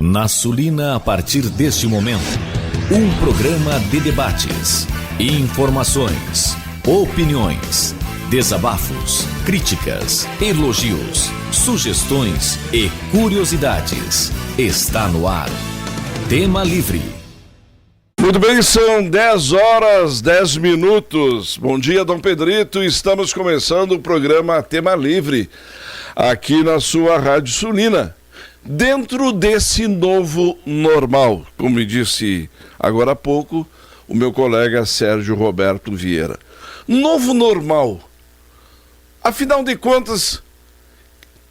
Na Sulina, a partir deste momento, um programa de debates, informações, opiniões, desabafos, críticas, elogios, sugestões e curiosidades. Está no ar. Tema Livre. Muito bem, são 10 horas, 10 minutos. Bom dia, Dom Pedrito. Estamos começando o programa Tema Livre, aqui na sua Rádio Sulina. Dentro desse novo normal, como me disse agora há pouco o meu colega Sérgio Roberto Vieira. Novo normal. Afinal de contas,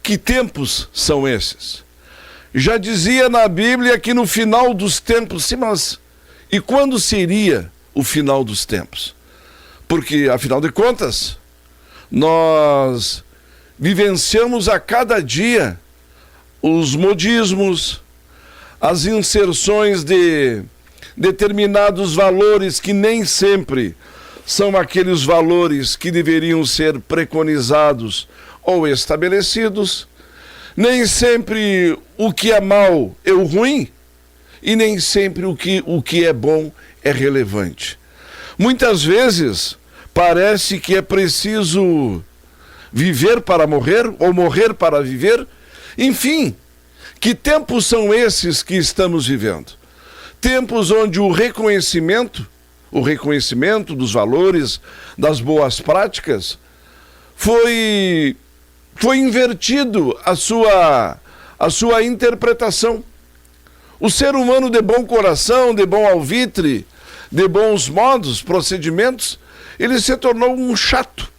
que tempos são esses? Já dizia na Bíblia que no final dos tempos, sim, mas e quando seria o final dos tempos? Porque, afinal de contas, nós vivenciamos a cada dia os modismos, as inserções de determinados valores que nem sempre são aqueles valores que deveriam ser preconizados ou estabelecidos. Nem sempre o que é mal é o ruim e nem sempre o que é bom é relevante. Muitas vezes parece que é preciso viver para morrer ou morrer para viver. Enfim, que tempos são esses que estamos vivendo? Tempos onde o reconhecimento dos valores, das boas práticas, foi invertido a sua interpretação. O ser humano de bom coração, de bom alvitre, de bons modos, procedimentos, ele se tornou um chato.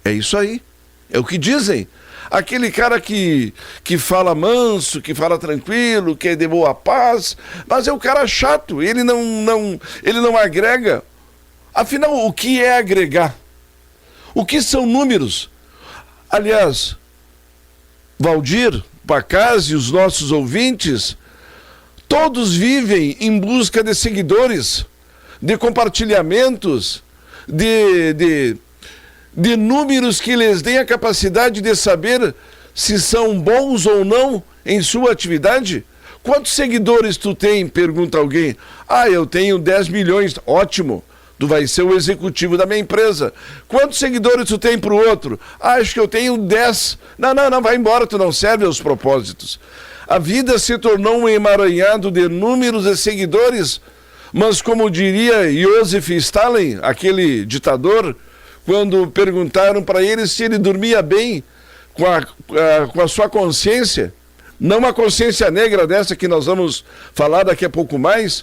É isso aí, é o que dizem. Aquele cara que fala manso, que fala tranquilo, que é de boa paz, mas é o cara chato, ele não agrega. Afinal, o que é agregar? O que são números? Aliás, Valdir, Pacaz e os nossos ouvintes, todos vivem em busca de seguidores, de compartilhamentos, de números que lhes deem a capacidade de saber se são bons ou não em sua atividade. Quantos seguidores tu tem? Pergunta alguém. Eu tenho 10 milhões. Ótimo, tu vai ser o executivo da minha empresa. Quantos seguidores tu tem para o outro? Acho que eu tenho 10. Não, vai embora, tu não serve aos propósitos. A vida se tornou um emaranhado de números e seguidores, mas como diria Joseph Stalin, aquele ditador, quando perguntaram para ele se ele dormia bem com a sua consciência, não uma consciência negra dessa que nós vamos falar daqui a pouco mais,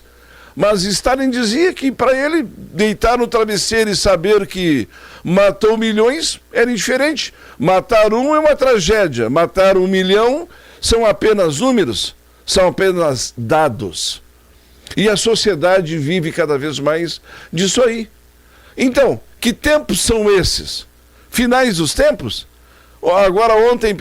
mas Stalin dizia que para ele deitar no travesseiro e saber que matou milhões era indiferente. Matar um é uma tragédia, matar 1 milhão são apenas números, são apenas dados. E a sociedade vive cada vez mais disso aí. Então, que tempos são esses? Finais dos tempos? Agora ontem,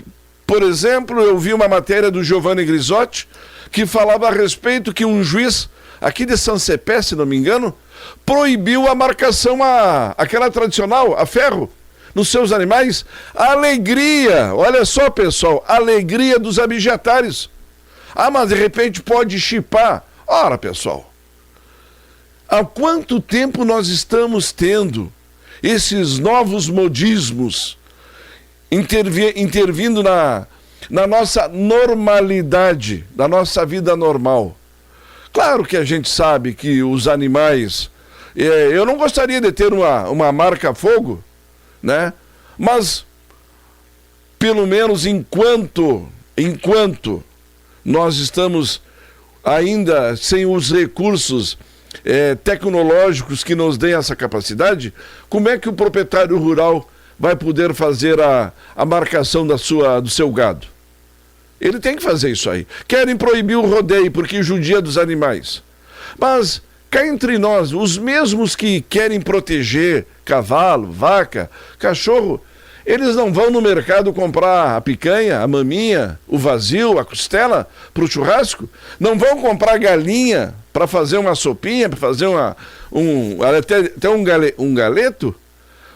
por exemplo, eu vi uma matéria do Giovanni Grisotti que falava a respeito que um juiz aqui de São Cepé, se não me engano, proibiu a marcação, aquela tradicional, a ferro, nos seus animais. A alegria, olha só pessoal, a alegria dos abjetários. Mas de repente pode chipar. Ora pessoal, há quanto tempo nós estamos tendo esses novos modismos intervindo na nossa normalidade, na nossa vida normal? Claro que a gente sabe que os animais... eu não gostaria de ter uma marca fogo, né? Mas, pelo menos enquanto nós estamos ainda sem os recursos tecnológicos que nos deem essa capacidade, como é que o proprietário rural vai poder fazer a marcação do seu gado? Ele tem que fazer isso aí. Querem proibir o rodeio porque judia dos animais. Mas, cá entre nós, os mesmos que querem proteger cavalo, vaca, cachorro, eles não vão no mercado comprar a picanha, a maminha, o vazio, a costela para o churrasco? Não vão comprar galinha para fazer uma sopinha, para fazer até um galeto?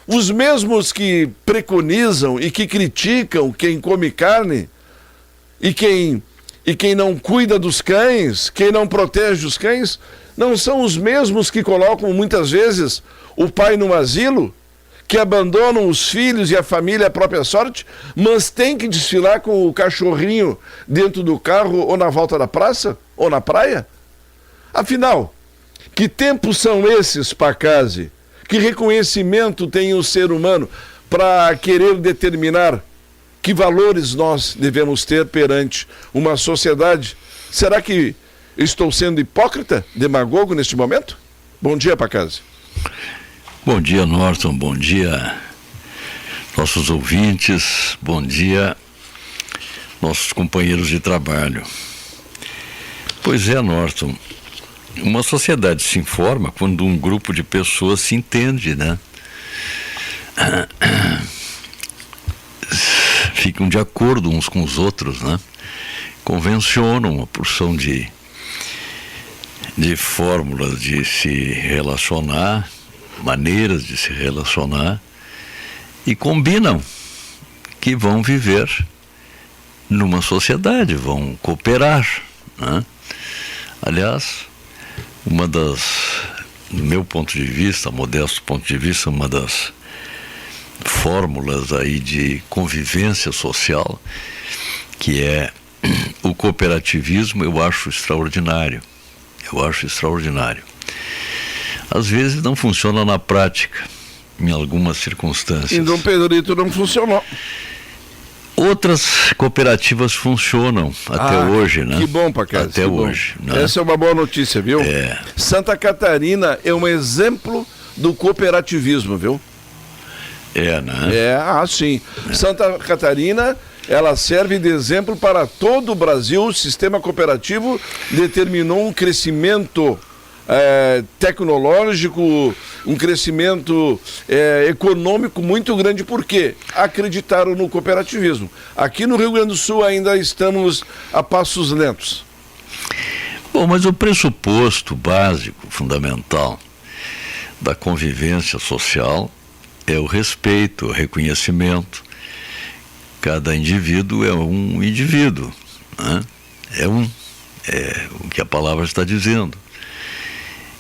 Os mesmos que preconizam e que criticam quem come carne e quem e quem não cuida dos cães, quem não protege os cães, não são os mesmos que colocam muitas vezes o pai num asilo, que abandonam os filhos e a família à própria sorte, mas tem que desfilar com o cachorrinho dentro do carro ou na volta da praça ou na praia? Afinal, que tempos são esses, Pacazzi? Que reconhecimento tem o ser humano para querer determinar que valores nós devemos ter perante uma sociedade? Será que estou sendo hipócrita, demagogo neste momento? Bom dia, Pacazzi. Bom dia, Norton. Bom dia, nossos ouvintes. Bom dia, nossos companheiros de trabalho. Pois é, Norton. Uma sociedade se informa quando um grupo de pessoas se entende, né? Ficam de acordo uns com os outros, né? Convencionam uma porção de fórmulas de se relacionar, maneiras de se relacionar, e combinam que vão viver numa sociedade, vão cooperar, né? Aliás, do meu ponto de vista, modesto ponto de vista, uma das fórmulas aí de convivência social, que é o cooperativismo, eu acho extraordinário. Às vezes não funciona na prática, em algumas circunstâncias. Em Dom Pedrito não funcionou. Outras cooperativas funcionam até hoje, né? Que bom, Pacazzi. Até hoje. Né? Essa é uma boa notícia, viu? É. Santa Catarina é um exemplo do cooperativismo, viu? É, né? Sim. É. Santa Catarina, ela serve de exemplo para todo o Brasil. O sistema cooperativo determinou um crescimento tecnológico, um crescimento econômico muito grande, porque acreditaram no cooperativismo. Aqui no Rio Grande do Sul ainda estamos a passos lentos. Bom, mas o pressuposto básico, fundamental da convivência social é o respeito, o reconhecimento. Cada indivíduo é um indivíduo, né? É o que a palavra está dizendo.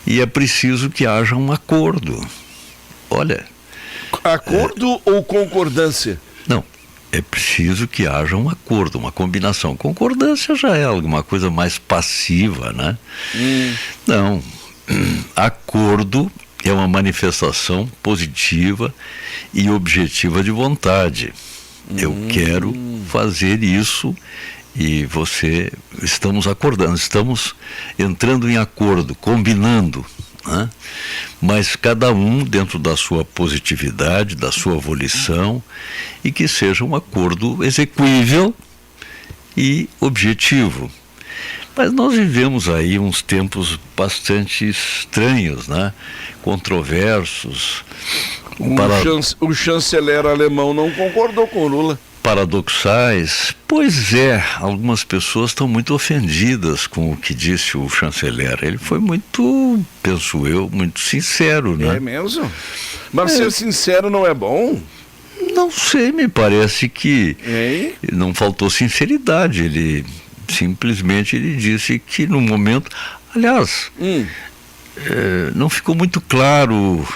E é preciso que haja um acordo. Olha... Acordo ou concordância? Não, é preciso que haja um acordo, uma combinação. Concordância já é alguma coisa mais passiva, né? Não, acordo é uma manifestação positiva e objetiva de vontade. Eu quero fazer isso e estamos acordando, estamos entrando em acordo, combinando, né? Mas cada um dentro da sua positividade, da sua volição, e que seja um acordo execuível e objetivo. Mas nós vivemos aí uns tempos bastante estranhos, né? Controversos. O chanceler alemão não concordou com o Lula. Paradoxais. Pois é, algumas pessoas estão muito ofendidas com o que disse o chanceler. Ele foi muito, penso eu, muito sincero, né? É mesmo? Mas ser sincero não é bom? Não sei, me parece que não faltou sinceridade. Ele simplesmente disse que no momento... Aliás, não ficou muito claro...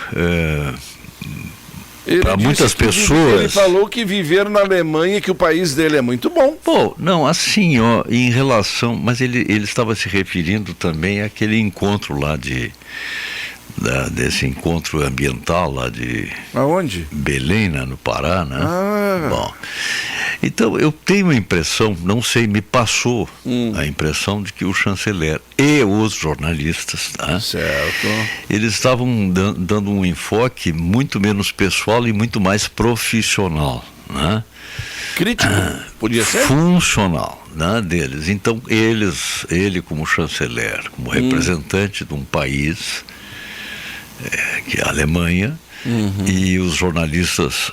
para muitas pessoas. Ele falou que viver na Alemanha, que o país dele é muito bom. Pô, não, assim, em relação... Mas ele estava se referindo também àquele encontro lá desse encontro ambiental lá de... Aonde? Belém, né, no Pará, né? Bom, então eu tenho a impressão, não sei, me passou a impressão de que o chanceler e os jornalistas, tá? Certo. Eles estavam dando um enfoque muito menos pessoal e muito mais profissional, né? Crítico, podia ser? Funcional, né, deles. Então ele como chanceler, como representante de um país, que é a Alemanha, e os jornalistas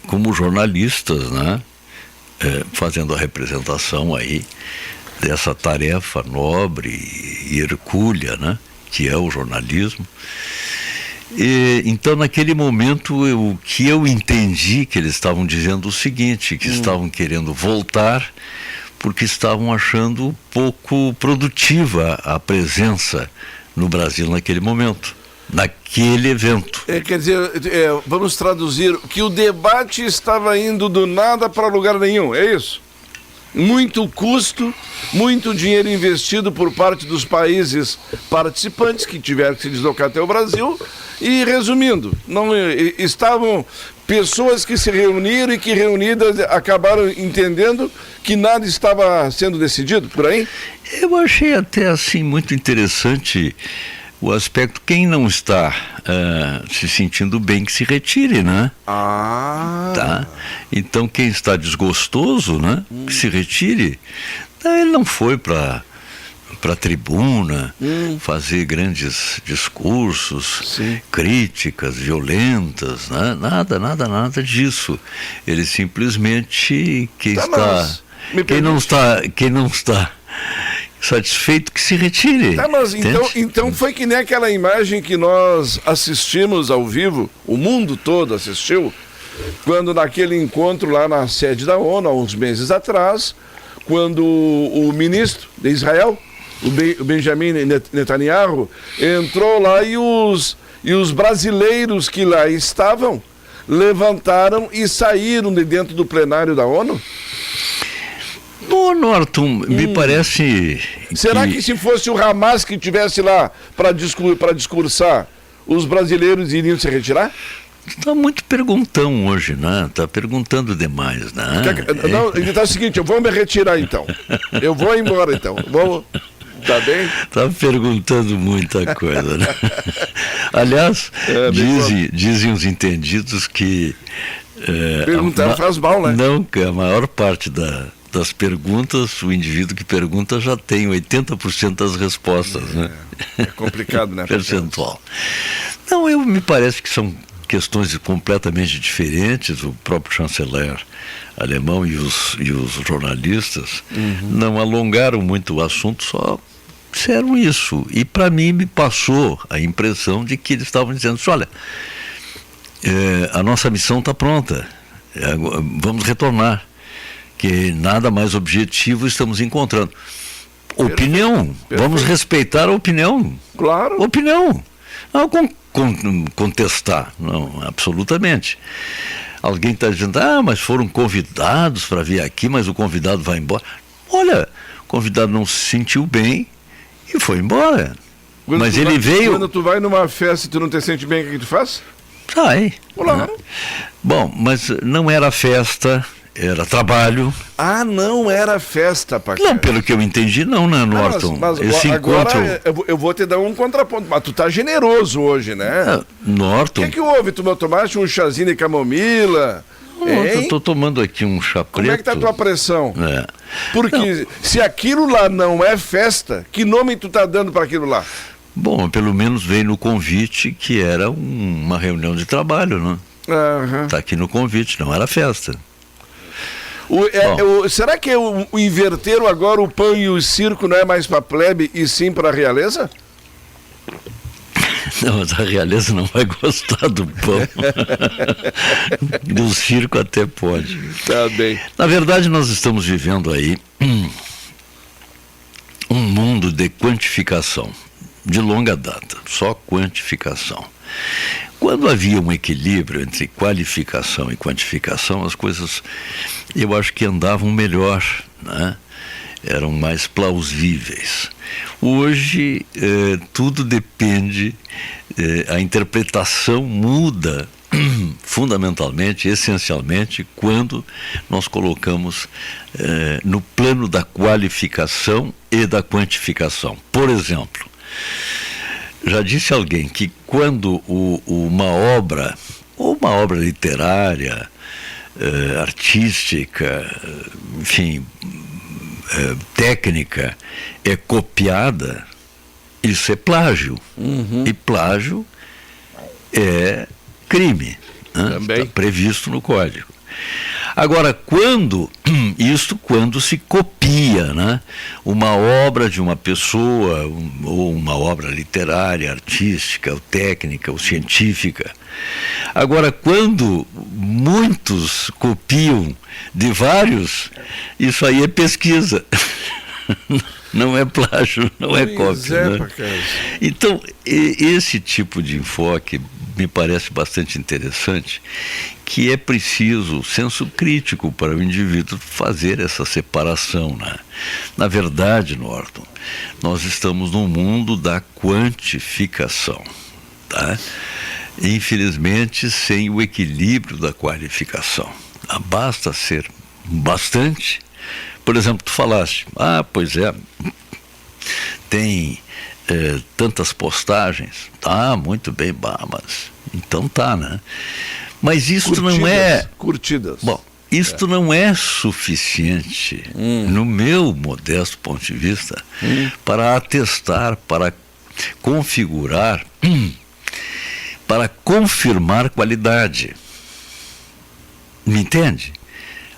como jornalistas, né, fazendo a representação aí dessa tarefa nobre e hercúlea, né, que é o jornalismo. Então, naquele momento, o que eu entendi que eles estavam dizendo o seguinte, que estavam querendo voltar porque estavam achando pouco produtiva a presença no Brasil naquele momento, naquele evento. Quer dizer, vamos traduzir, que o debate estava indo do nada para lugar nenhum, é isso? Muito custo, muito dinheiro investido por parte dos países participantes que tiveram que se deslocar até o Brasil. E, resumindo, estavam pessoas que se reuniram e que reunidas acabaram entendendo que nada estava sendo decidido por aí? Eu achei até assim muito interessante o aspecto, quem não está se sentindo bem que se retire, né? Tá? Então quem está desgostoso, né, que se retire. Ele não foi para a tribuna fazer grandes discursos, sim, críticas violentas, né? Nada disso. Ele simplesmente quem não está satisfeito que se retire. Mas então foi que nem aquela imagem que nós assistimos ao vivo, o mundo todo assistiu, quando naquele encontro lá na sede da ONU, há uns meses atrás, quando o ministro de Israel, o Benjamin Netanyahu, entrou lá e os brasileiros que lá estavam levantaram e saíram de dentro do plenário da ONU? Bom, Norton, me parece... Será que se fosse o Hamas que estivesse lá para discursar, os brasileiros iriam se retirar? Está muito perguntão hoje, né? Está perguntando demais, né? Não, ele está o seguinte, eu vou me retirar então. Eu vou embora então. Tá bem? Está perguntando muita coisa, né? Aliás, dizem os entendidos que... perguntar faz mal, né? Não, que a maior parte das perguntas, o indivíduo que pergunta já tem 80% das respostas, né? É complicado, né? Percentual. Não, me parece que são questões completamente diferentes. O próprio chanceler alemão e os jornalistas não alongaram muito o assunto, só disseram isso. E para mim me passou a impressão de que eles estavam dizendo assim, olha, a nossa missão está pronta, vamos retornar, que nada mais objetivo estamos encontrando. Opinião, perfeito. Vamos respeitar a opinião. Claro. Opinião. Não contestar, não, absolutamente. Alguém está dizendo, mas foram convidados para vir aqui, mas o convidado vai embora. Olha, o convidado não se sentiu bem e foi embora. Mas ele veio... Quando tu vai numa festa e tu não te sente bem, o que tu faz? Sai. Olá. Bom, mas não era festa... Era trabalho. Não era festa, Paquera. Não, pelo que eu entendi, não, né, Norton? Mas esse agora eu vou te dar um contraponto. Mas tu tá generoso hoje, né? Norton. O que houve? Tu tomaste um chazinho de camomila? Eu tô tomando aqui um chá preto. Como é que tá a tua pressão? Porque se aquilo lá não é festa, que nome tu tá dando para aquilo lá? Bom, pelo menos veio no convite que era uma reunião de trabalho, né? Tá aqui no convite, não era festa. Será que o inverter agora o pão e o circo não é mais para plebe e sim para a realeza? Não, mas a realeza não vai gostar do pão. Do circo até pode. Tá bem. Na verdade, nós estamos vivendo aí um mundo de quantificação, de longa data, só quantificação. Quando havia um equilíbrio entre qualificação e quantificação, as coisas, eu acho que andavam melhor, né? Eram mais plausíveis. Hoje, tudo depende, a interpretação muda fundamentalmente, essencialmente, quando nós colocamos no plano da qualificação e da quantificação. Por exemplo, já disse alguém que quando uma obra literária, artística, enfim, técnica, é copiada, isso é plágio. E plágio é crime, né? Está previsto no Código. Agora, quando se copia, né, uma obra de uma pessoa, ou uma obra literária, artística, ou técnica, ou científica, Agora, quando muitos copiam de vários, isso aí é pesquisa. Não é plágio, não é cópia. Né? Então, esse tipo de enfoque me parece bastante interessante, que é preciso senso crítico para o indivíduo fazer essa separação. Né? Na verdade, Norton, nós estamos num mundo da quantificação. Tá? Infelizmente, sem o equilíbrio da qualificação. Basta ser bastante. Por exemplo, tu falaste, pois é, tem tantas postagens, tá, muito bem, mas então tá, né? Mas isso curtidas, não é... Curtidas. Bom, isto não é suficiente, no meu modesto ponto de vista, para atestar, para configurar, para confirmar qualidade. Me entende?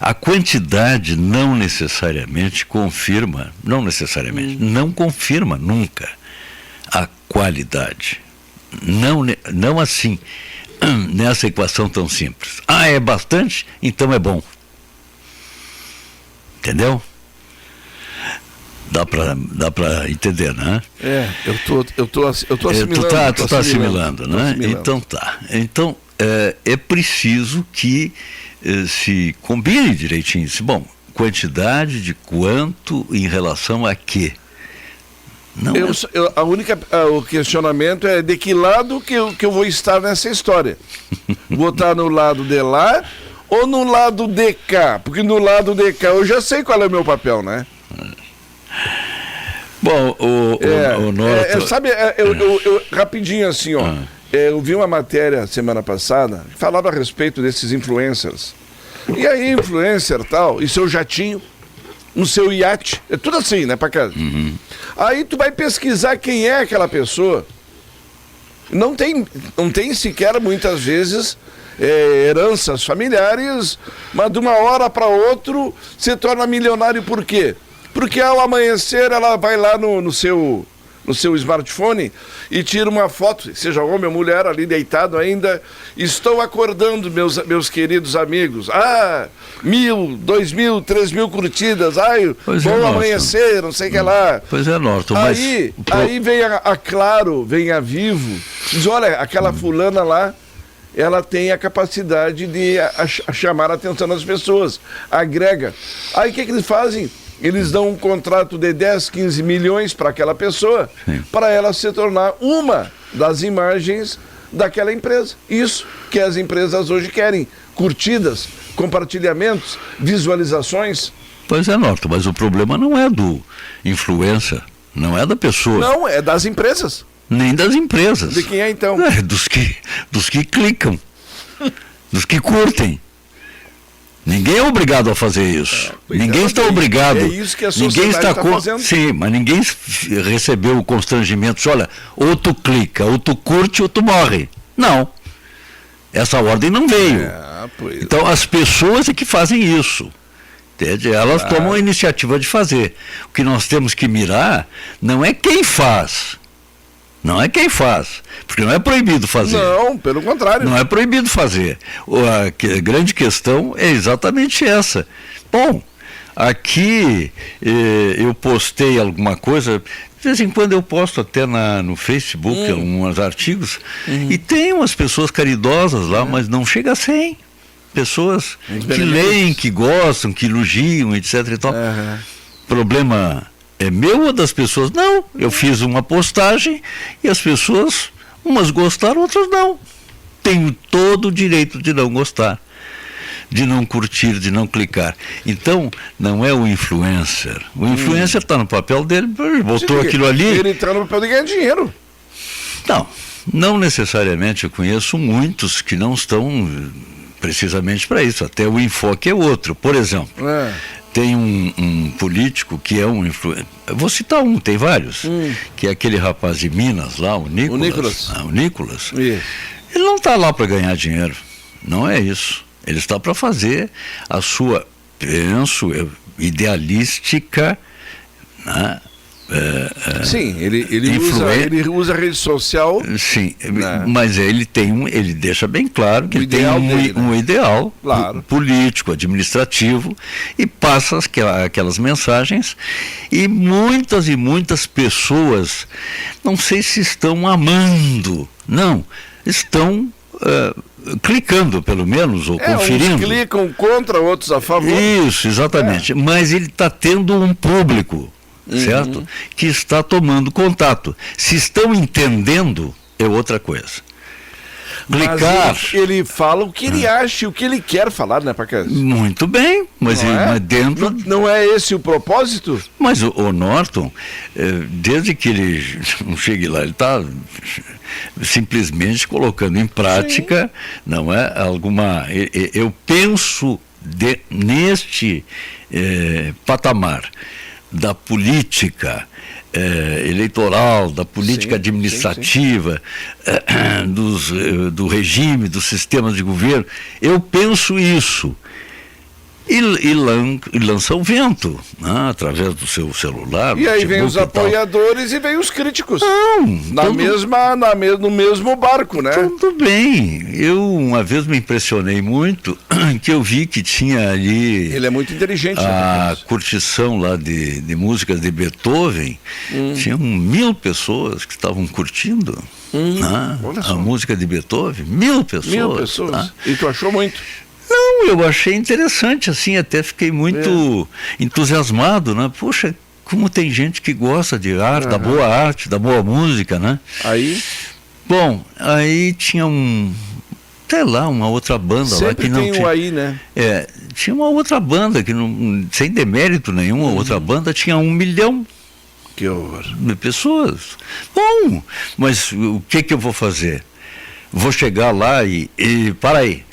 A quantidade não necessariamente confirma, não confirma nunca a qualidade. Não assim, nessa equação tão simples. É bastante, então é bom. Entendeu? Dá para entender, né? Eu tô assimilando. Tu tá assimilando, né? Então tá. Então, é preciso que se combine direitinho. Bom, quantidade de quanto em relação a quê? Não o questionamento é de que lado que eu vou estar nessa história. Vou estar no lado de lá ou no lado de cá? Porque no lado de cá eu já sei qual é o meu papel, né? Bom, o Norton... sabe, rapidinho assim, ó. Eu vi uma matéria semana passada que falava a respeito desses influencers. E aí, influencer tal, e seu jatinho, no seu iate, é tudo assim, né, pra casa. Aí tu vai pesquisar quem é aquela pessoa. Não tem sequer, muitas vezes, heranças familiares, mas de uma hora para outra se torna milionário. Por quê? Porque ao amanhecer ela vai lá no seu smartphone e tira uma foto, seja homem ou mulher, ali deitado ainda. Estou acordando, meus queridos amigos. 1.000, 2.000, 3.000 curtidas. Bom amanhecer, não sei o que lá. Pois é, Norton. Aí vem a Claro, vem a Vivo, diz, olha, aquela fulana lá, ela tem a capacidade de chamar a atenção das pessoas, agrega. Aí o que eles fazem? Eles dão um contrato de 10, 15 milhões para aquela pessoa, para ela se tornar uma das imagens daquela empresa. Isso que as empresas hoje querem. Curtidas, compartilhamentos, visualizações. Pois é, Norton, mas o problema não é do influencer, não é da pessoa. Não, é das empresas. Nem das empresas. De quem é então? Dos que clicam, dos que curtem. Ninguém é obrigado a fazer isso. Ninguém está obrigado. É isso que a sociedade está fazendo. Sim, mas ninguém recebeu o constrangimento. Olha, ou tu clica, ou tu curte, ou tu morre. Não. Essa ordem não veio. Então as pessoas é que fazem isso. Entende? Elas tomam a iniciativa de fazer. O que nós temos que mirar não é quem faz. Não é quem faz, porque não é proibido fazer. Não, pelo contrário. Não é proibido fazer. A grande questão é exatamente essa. Bom, aqui eu postei alguma coisa, de vez em quando eu posto até no Facebook alguns artigos, e tem umas pessoas caridosas lá, mas não chega a 100 pessoas que leem, que gostam, que elogiam, etc. E tal. Problema... é meu ou das pessoas? Não, eu fiz uma postagem e as pessoas, umas gostaram, outras não. Tenho todo o direito de não gostar, de não curtir, de não clicar. Então, não é o influencer. O influencer está no papel dele, ele botou aquilo ali. Ele está no papel de ganhar dinheiro. Não necessariamente. Eu conheço muitos que não estão precisamente para isso. Até o enfoque é outro. Por exemplo... tem um político que é um influencer. Vou citar tem vários. Que é aquele rapaz de Minas lá, o Nicolas. O Nicolas. Ele não está lá para ganhar dinheiro. Não é isso. Ele está para fazer a sua, penso, idealística, né, Sim, ele usa a rede social. Sim, né? Mas ele deixa bem claro que ele tem um ideal claro. Político, administrativo, e passa aquelas mensagens, e muitas pessoas, não sei se estão amando, não, estão clicando, pelo menos, ou conferindo. Uns clicam contra, outros a favor. Isso, exatamente. Mas ele está tendo um público, certo? Que está tomando contato. Se estão entendendo, é outra coisa. Clicar. Mas ele fala o que ele acha e o que ele quer falar, né, Pacas? Muito bem, mas dentro. Não é esse o propósito? Mas o Norton, desde que ele não chegue lá, ele está simplesmente colocando em prática, não é alguma. Eu penso neste patamar da política eleitoral, da política administrativa, do regime, dos sistemas de governo. Eu penso isso. E lança o vento, né, através do seu celular. E aí vem os apoiadores e vem os críticos. Não, no mesmo barco, né? Tudo bem. Eu uma vez me impressionei muito que eu vi que tinha ali. Ele é muito inteligente. A curtição lá de músicas de Beethoven. Tinham 1000 pessoas que estavam curtindo a música de Beethoven. 1000 pessoas. 1000 pessoas. Tá? E tu achou muito? Não, eu achei interessante, assim, até fiquei muito entusiasmado, né? Puxa, como tem gente que gosta de arte, da boa música, né? Aí? Bom, aí tinha uma outra banda sempre lá que não tem tinha. Aí, né? Tinha uma outra banda que não, sem demérito nenhum, a outra banda tinha 1 milhão. Que horror. De pessoas. Bom, mas o que eu vou fazer? Vou chegar lá e para aí.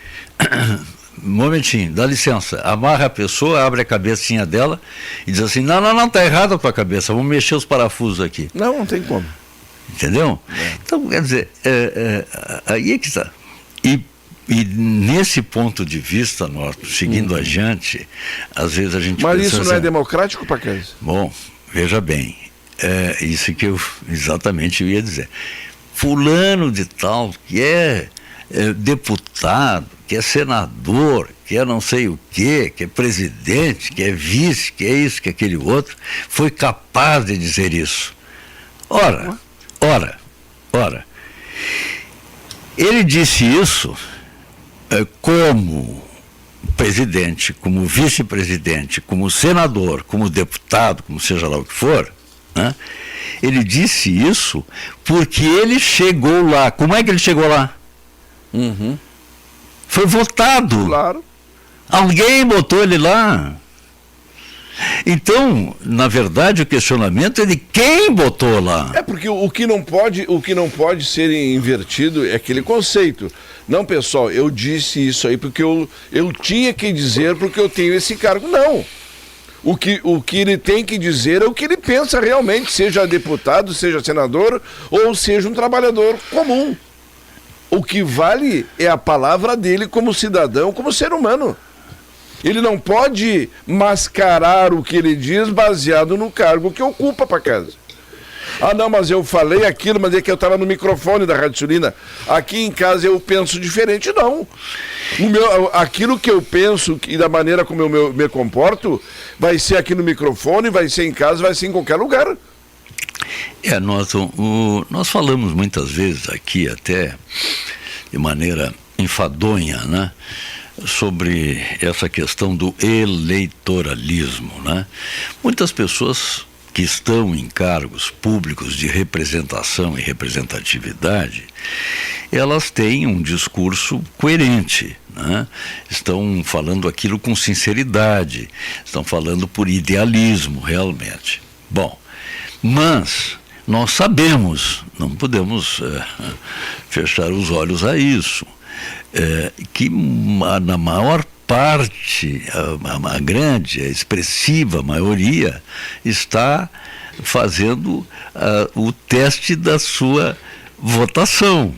Um momentinho, dá licença, amarra a pessoa, abre a cabecinha dela e diz assim, não, tá errada a tua cabeça, vamos mexer os parafusos aqui. Não tem como. Entendeu? Então, quer dizer, aí é que está. E nesse ponto de vista, Norton, seguindo adiante, às vezes a gente Mas pensa isso assim, não é democrático, Pacas? Bom, veja bem, isso que eu exatamente ia dizer. Fulano de tal, que é deputado, que é senador, que é não sei o quê, que é presidente, que é vice, que é isso, que é aquele outro, foi capaz de dizer isso. Ora, ele disse isso como presidente, como vice-presidente, como senador, como deputado, como seja lá o que for, né? Ele disse isso porque ele chegou lá. Como é que ele chegou lá? Foi votado. Claro. Alguém botou ele lá. Então, na verdade, o questionamento é de quem botou lá. Porque o que não pode ser invertido é aquele conceito. Não, pessoal, eu disse isso aí porque eu tinha que dizer porque eu tenho esse cargo. Não. O que ele tem que dizer é o que ele pensa realmente, seja deputado, seja senador ou seja um trabalhador comum. O que vale é a palavra dele como cidadão, como ser humano. Ele não pode mascarar o que ele diz baseado no cargo que ocupa para casa. Não, mas eu falei aquilo, mas é que eu estava no microfone da Rádio Sulina. Aqui em casa eu penso diferente, não. Aquilo que eu penso e da maneira como eu me comporto vai ser aqui no microfone, vai ser em casa, vai ser em qualquer lugar. Nós falamos muitas vezes aqui, até de maneira enfadonha, né, sobre essa questão do eleitoralismo, né? Muitas pessoas que estão em cargos públicos de representação e representatividade, elas têm um discurso coerente, né? Estão falando aquilo com sinceridade, estão falando por idealismo, realmente. Bom, mas nós sabemos, não podemos fechar os olhos a isso, que na maior parte, a grande, a expressiva maioria, está fazendo o teste da sua votação,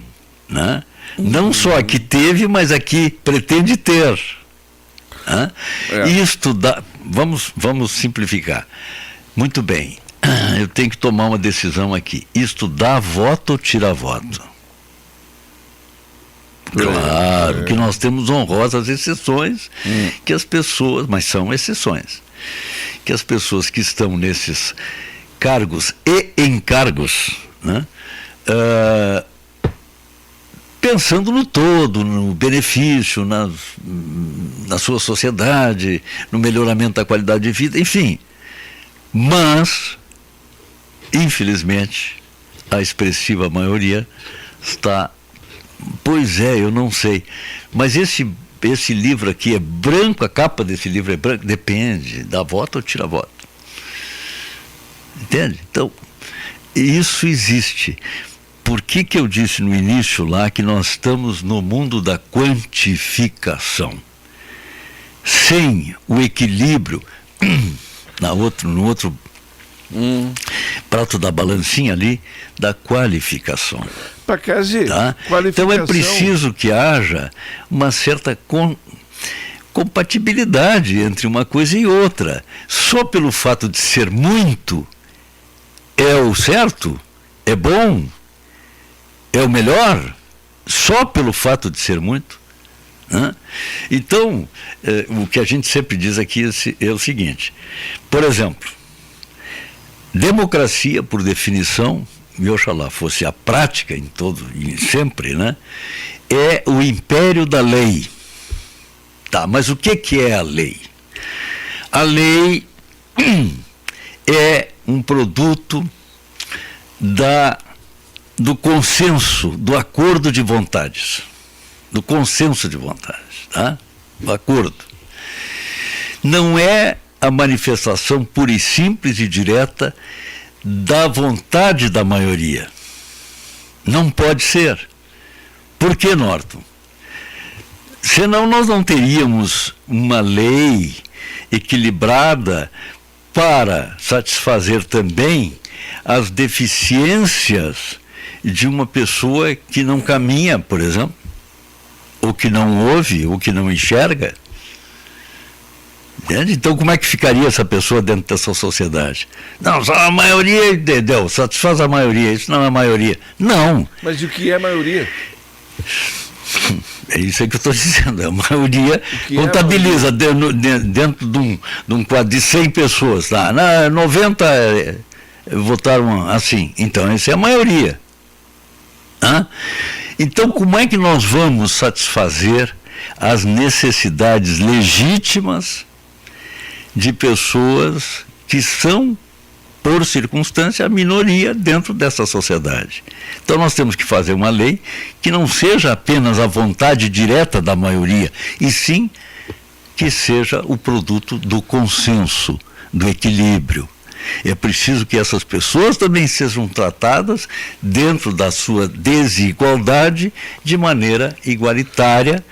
né? Não só a que teve, mas a que pretende ter. Né? Isto dá, vamos simplificar. Muito bem. eu tenho que tomar uma decisão aqui. Isto dá voto ou tira voto? Claro que nós temos honrosas exceções, que as pessoas, mas são exceções, que as pessoas que estão nesses cargos e encargos, né, pensando no todo, no benefício, na sua sociedade, no melhoramento da qualidade de vida, enfim. Mas, infelizmente, a expressiva maioria está... Pois é, eu não sei. Mas esse livro aqui é branco, a capa desse livro é branca? Depende, dá voto ou tira voto. Entende? Então, isso existe. Por que eu disse no início lá que nós estamos no mundo da quantificação? Sem o equilíbrio, no outro prato da balancinha ali, da qualificação. Tá? Então é preciso que haja uma certa compatibilidade entre uma coisa e outra. Só pelo fato de ser muito é o certo, é bom, é o melhor, só pelo fato de ser muito, né? Então, o que a gente sempre diz aqui é o seguinte, por exemplo, democracia, por definição, e oxalá fosse a prática em todo e sempre, né, é o império da lei. Tá, mas o que é a lei? A lei é um produto do consenso, do acordo de vontades, do consenso de vontades, tá? Do acordo. Não é a manifestação pura e simples e direta da vontade da maioria. Não pode ser. Por que, Norton? Senão nós não teríamos uma lei equilibrada para satisfazer também as deficiências de uma pessoa que não caminha, por exemplo, ou que não ouve, ou que não enxerga. Entende? Então, como é que ficaria essa pessoa dentro dessa sociedade? Não, só a maioria, entendeu? Satisfaz a maioria, isso não é maioria. Não. Mas o que é maioria? É isso aí que eu estou dizendo. A maioria contabiliza dentro de um quadro de 100 pessoas. Tá? 90 votaram assim. Então, essa é a maioria. Hã? Então, como é que nós vamos satisfazer as necessidades legítimas de pessoas que são, por circunstância, a minoria dentro dessa sociedade? Então nós temos que fazer uma lei que não seja apenas a vontade direta da maioria, e sim que seja o produto do consenso, do equilíbrio. É preciso que essas pessoas também sejam tratadas dentro da sua desigualdade de maneira igualitária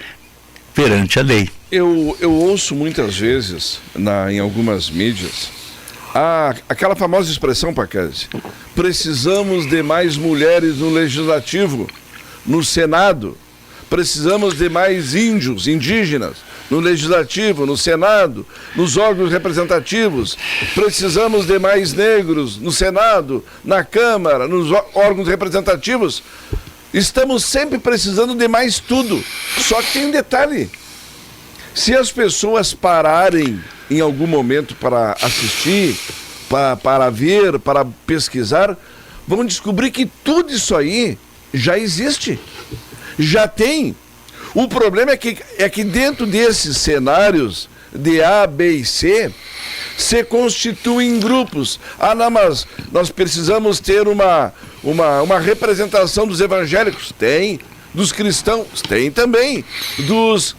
perante a lei. Eu ouço muitas vezes, em algumas mídias, aquela famosa expressão, Pacazzi: precisamos de mais mulheres no Legislativo, no Senado, precisamos de mais indígenas no Legislativo, no Senado, nos órgãos representativos, precisamos de mais negros no Senado, na Câmara, nos órgãos representativos. Estamos sempre precisando de mais tudo. Só que tem um detalhe: se as pessoas pararem em algum momento para assistir, para ver, para pesquisar, vão descobrir que tudo isso aí já existe, já tem. O problema é que dentro desses cenários de A, B e C, se constituem grupos. Não, mas nós precisamos ter uma representação dos evangélicos. Tem. Dos cristãos? Tem também.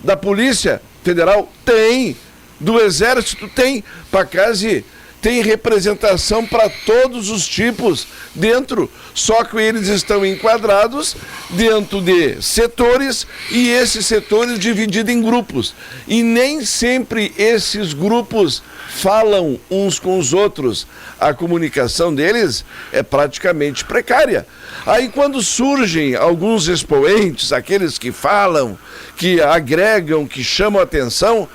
Da Polícia Federal? Tem. Do Exército? Tem. Pacazzi, tem representação para todos os tipos dentro, só que eles estão enquadrados dentro de setores, e esses setores divididos em grupos. E nem sempre esses grupos falam uns com os outros. A comunicação deles é praticamente precária. Aí quando surgem alguns expoentes, aqueles que falam, que agregam, que chamam a atenção,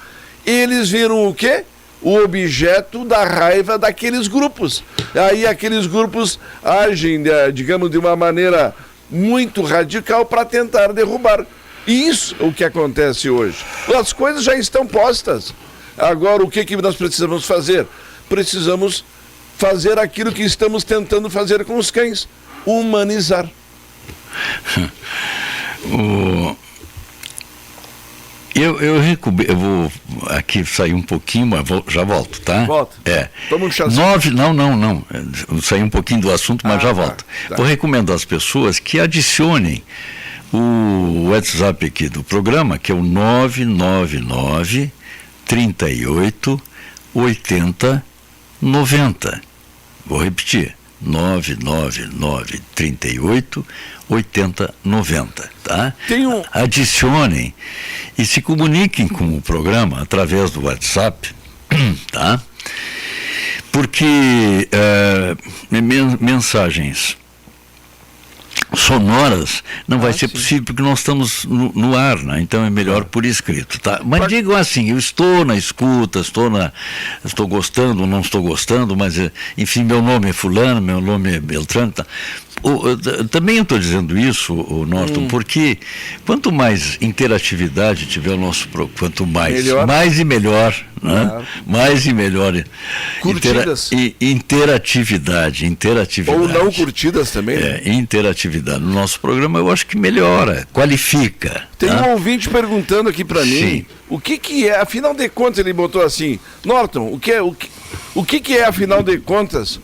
eles viram o quê? o objeto da raiva daqueles grupos. Aí aqueles grupos agem, digamos, de uma maneira muito radical para tentar derrubar. E isso é o que acontece hoje. As coisas já estão postas. Agora, o que nós precisamos fazer? Precisamos fazer aquilo que estamos tentando fazer com os cães: humanizar. Eu vou aqui sair um pouquinho, mas já volto, tá? Volta. Toma um chazinho. Não. Eu saí um pouquinho do assunto, mas já volto. Tá. Vou recomendar às pessoas que adicionem o WhatsApp aqui do programa, que é o 999 38 80 90. Vou repetir: 999 38 80 90, tá? Adicionem e se comuniquem com o programa através do WhatsApp, tá? Porque mensagens sonoras não vai ser possível, porque nós estamos no ar, né? Então é melhor por escrito, tá? Mas digam assim: eu estou na escuta, estou gostando, não estou gostando, mas enfim, meu nome é fulano, meu nome é Beltrano, tá? Também eu estou dizendo isso, Norton, porque quanto mais interatividade tiver o nosso programa, quanto mais e melhor, né? Claro. Mais e melhor. Curtidas. Interatividade. Ou não curtidas também, né? Interatividade no nosso programa, eu acho que melhora, qualifica. Tem um ouvinte perguntando aqui para mim, o que é, afinal de contas, ele botou assim: Norton, o que é, afinal de contas,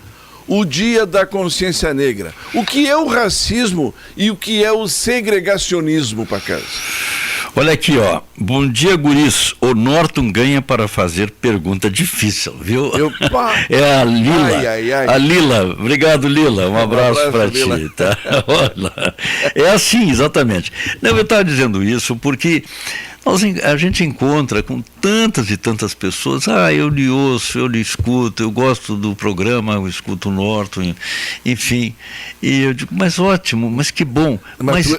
o Dia da Consciência Negra? O que é o racismo e o que é o segregacionismo, para casa? Olha aqui, ó. Bom dia, guris. O Norton ganha para fazer pergunta difícil, viu? É a Lila. Ai. A Lila. Obrigado, Lila. Um abraço para ti, tá? Olha. É assim, exatamente. Não, eu estava dizendo isso porque a gente encontra com tantas e tantas pessoas: eu lhe ouço, eu lhe escuto, eu gosto do programa, eu escuto o Norton, enfim. E eu digo: mas ótimo, mas que bom. Mas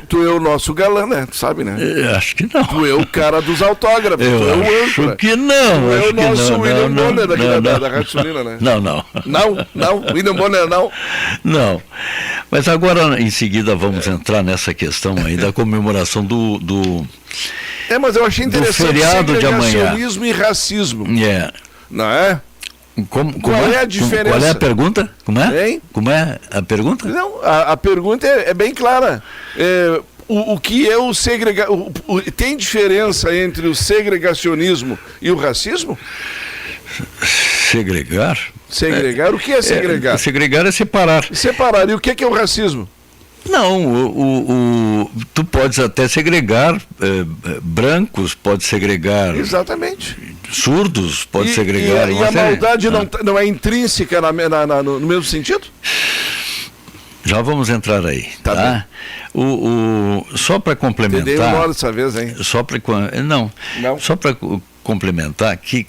tu é o nosso galã, né? Tu sabe, né? Acho que não. Tu é o cara dos autógrafos, tu é o âncora. Acho que não. Tu é o nosso William Bonner da Rádio Sulina, né? Não, William Bonner não. Não. Mas agora, em seguida, vamos entrar nessa questão aí da comemoração do mas eu achei interessante feriado de amanhã. Segregacionismo e racismo. Não é? Qual é a diferença? Qual é a pergunta? Como é? Hein? Como é a pergunta? Não, a pergunta é bem clara. O que é o segregacionismo? Tem diferença entre o segregacionismo e o racismo? Segregar? Segregar? O que é segregar? Segregar é separar. Separar. E o que é o racismo? Não, tu podes até segregar brancos, pode segregar. Exatamente. Surdos, pode segregar. E a maldade não é intrínseca no mesmo sentido? Já vamos entrar aí, tá? Só para complementar. Entendeu uma hora dessa vez, hein? Só para complementar que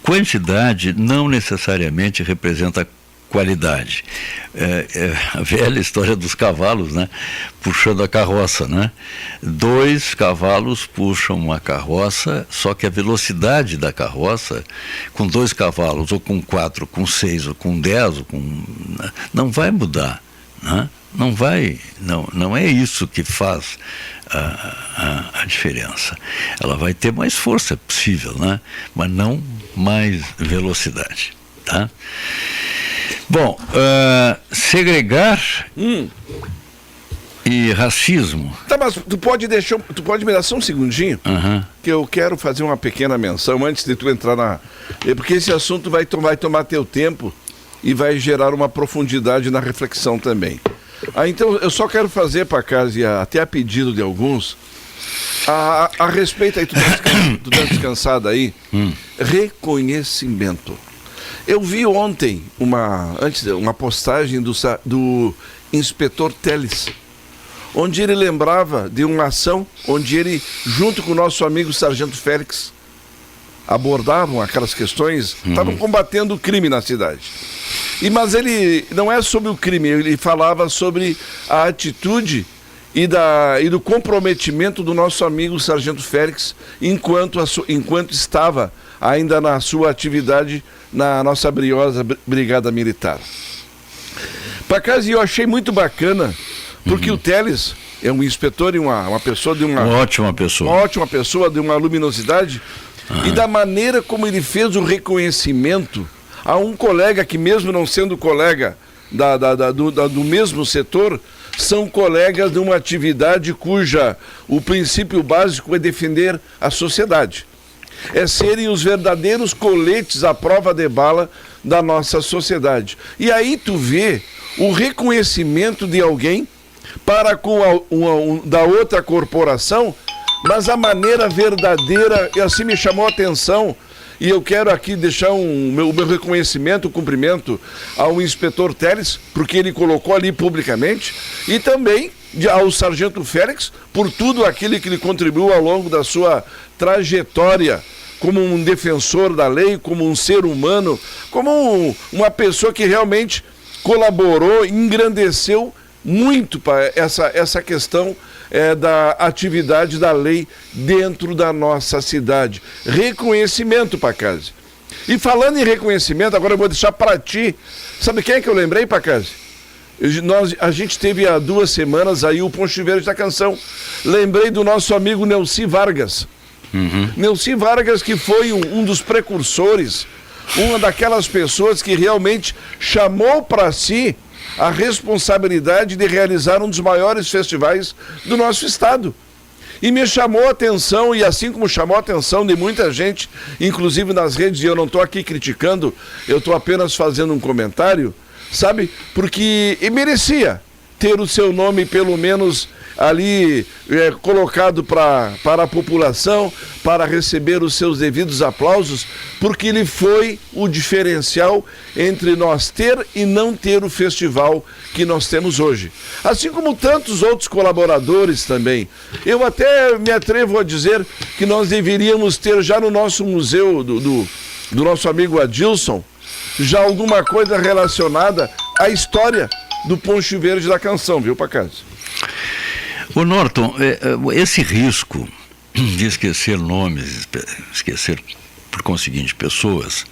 quantidade não necessariamente representa qualidade. A velha história dos cavalos, né? Puxando a carroça, né? 2 cavalos puxam uma carroça, só que a velocidade da carroça, com 2 cavalos, ou com 4, com 6, ou com 10, não vai mudar, né? Não é isso que faz a diferença. Ela vai ter mais força, é possível, né? Mas não mais velocidade, tá? Bom, segregar e racismo. Tá, mas tu pode me dar só um segundinho? Que eu quero fazer uma pequena menção antes de tu entrar porque esse assunto vai tomar teu tempo e vai gerar uma profundidade na reflexão também. Então eu só quero fazer para casa, e até a pedido de alguns, a respeito aí, tu tá descansado aí, reconhecimento. Eu vi ontem uma postagem do inspetor Teles, onde ele lembrava de uma ação onde ele, junto com o nosso amigo Sargento Félix, abordavam aquelas questões, estavam combatendo o crime na cidade. Mas ele não é sobre o crime, ele falava sobre a atitude e do comprometimento do nosso amigo Sargento Félix enquanto estava ainda na sua atividade na nossa briosa Brigada Militar. Pacazzi, eu achei muito bacana, porque o Teles é um inspetor e uma pessoa de uma ótima pessoa. Uma ótima pessoa, de uma luminosidade, e da maneira como ele fez o reconhecimento a um colega que, mesmo não sendo colega do mesmo setor, são colegas de uma atividade cuja o princípio básico é defender a sociedade. É serem os verdadeiros coletes à prova de bala da nossa sociedade. E aí tu vê o reconhecimento de alguém para com da outra corporação, mas a maneira verdadeira, e assim me chamou a atenção, e eu quero aqui deixar o meu reconhecimento, o cumprimento ao inspetor Teles, porque ele colocou ali publicamente, e também ao Sargento Félix, por tudo aquilo que ele contribuiu ao longo da sua trajetória como um defensor da lei, como um ser humano, como uma pessoa que realmente colaborou, engrandeceu muito para essa questão da atividade da lei dentro da nossa cidade. Reconhecimento, Pacazzi. E falando em reconhecimento, agora eu vou deixar para ti. Sabe quem é que eu lembrei, Pacazzi? A gente teve há 2 semanas aí o Poncho Verde da Canção. Lembrei do nosso amigo Nelci Vargas. Nelci Vargas, que foi um dos precursores, uma daquelas pessoas que realmente chamou para si a responsabilidade de realizar um dos maiores festivais do nosso estado. E me chamou a atenção, e assim como chamou a atenção de muita gente, inclusive nas redes, e eu não estou aqui criticando, eu estou apenas fazendo um comentário, sabe? Porque merecia ter o seu nome, pelo menos, ali colocado para a população, para receber os seus devidos aplausos, porque ele foi o diferencial entre nós ter e não ter o festival que nós temos hoje. Assim como tantos outros colaboradores também. Eu até me atrevo a dizer que nós deveríamos ter já no nosso museu do nosso amigo Adilson, já alguma coisa relacionada à história do Poncho Verde da Canção, viu, Pacazzi? Ô Norton, esse risco de esquecer nomes, esquecer por conseguinte pessoas,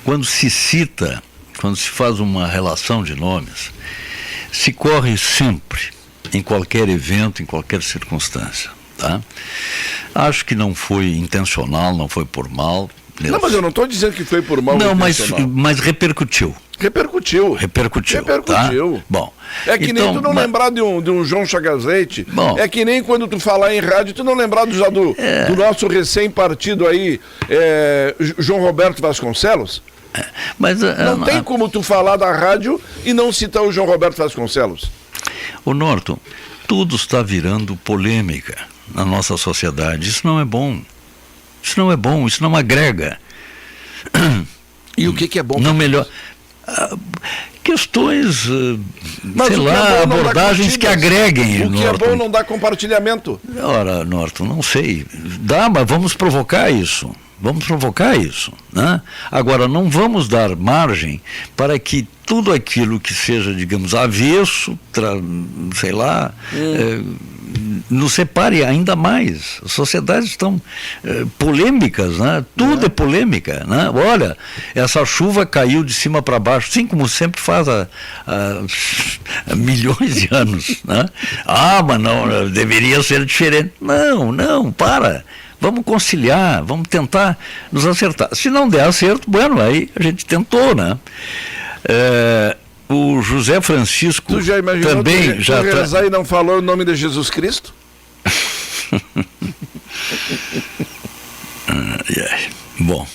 quando se cita, quando se faz uma relação de nomes, se corre sempre, em qualquer evento, em qualquer circunstância, tá? Acho que não foi intencional, não foi por mal. Não, mas eu não estou dizendo que foi por mal. Não, mas repercutiu. Repercutiu. Tá? Bom, é que então, nem tu não lembrar de um João Chagas Leite. Bom, é que nem quando tu falar em rádio, tu não lembrar do nosso recém-partido aí, João Roberto Vasconcelos. Mas não tem como tu falar da rádio e não citar o João Roberto Vasconcelos. O Norton, tudo está virando polêmica na nossa sociedade. Isso não é bom. Isso não é bom, isso não agrega. E o que é bom? Não melhor. Questões, sei lá, abordagens que agreguem. O que é bom não dá compartilhamento. Ora, Norton, não sei. Dá, mas vamos provocar isso. Vamos provocar isso, né? Agora, não vamos dar margem para que tudo aquilo que seja, digamos, avesso, sei lá, nos separe ainda mais. As sociedades estão polêmicas, né? Tudo é polêmica, né? Olha, essa chuva caiu de cima para baixo, assim como sempre faz há milhões de anos, né? Mas não, deveria ser diferente. Não, para. Vamos conciliar, vamos tentar nos acertar. Se não der acerto, bueno, aí a gente tentou, né? O José Francisco tu já imaginou também já rezar e não falou o nome de Jesus Cristo? Bom,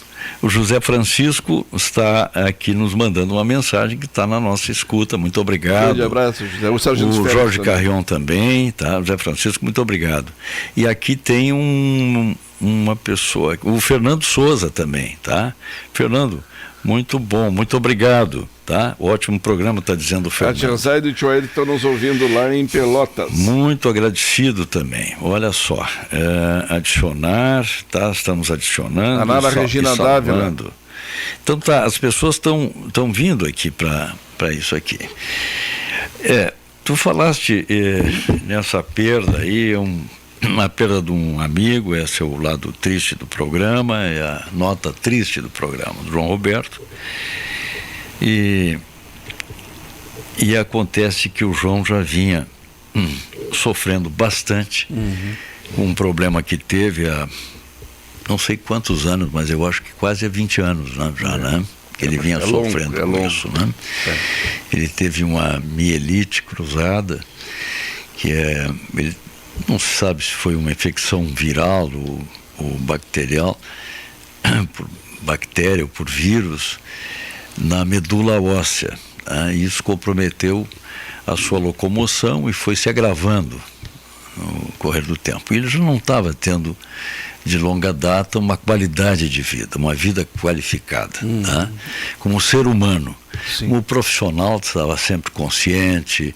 o José Francisco está aqui nos mandando uma mensagem que está na nossa escuta. Muito obrigado. Grande abraço, José. O Sargento Jorge Carrion também, tá? José Francisco, muito obrigado. E aqui tem uma pessoa, o Fernando Souza também, tá? Fernando, muito bom, muito obrigado, tá? Ótimo programa, está dizendo o Fernando. A Tianzai e o Tio Ele estão nos ouvindo lá em Pelotas. Muito agradecido também. Olha só, adicionar, tá? Estamos adicionando. A Nara Regina Dávila. Então tá, as pessoas estão vindo aqui para isso aqui. Tu falaste nessa perda aí, a perda de um amigo, esse é o lado triste do programa, é a nota triste do programa, do João Roberto. E acontece que o João já vinha sofrendo bastante com um problema que teve há não sei quantos anos, mas eu acho que quase há 20 anos, né, já, né? Ele vinha sofrendo com isso, né? Ele teve uma mielite cruzada, que ele não se sabe se foi uma infecção viral ou bacterial, por bactéria ou por vírus, na medula óssea. Isso comprometeu a sua locomoção e foi se agravando no correr do tempo. E ele já não estava tendo, de longa data, uma qualidade de vida, uma vida qualificada, né? Como ser humano. Sim. Como profissional, estava sempre consciente,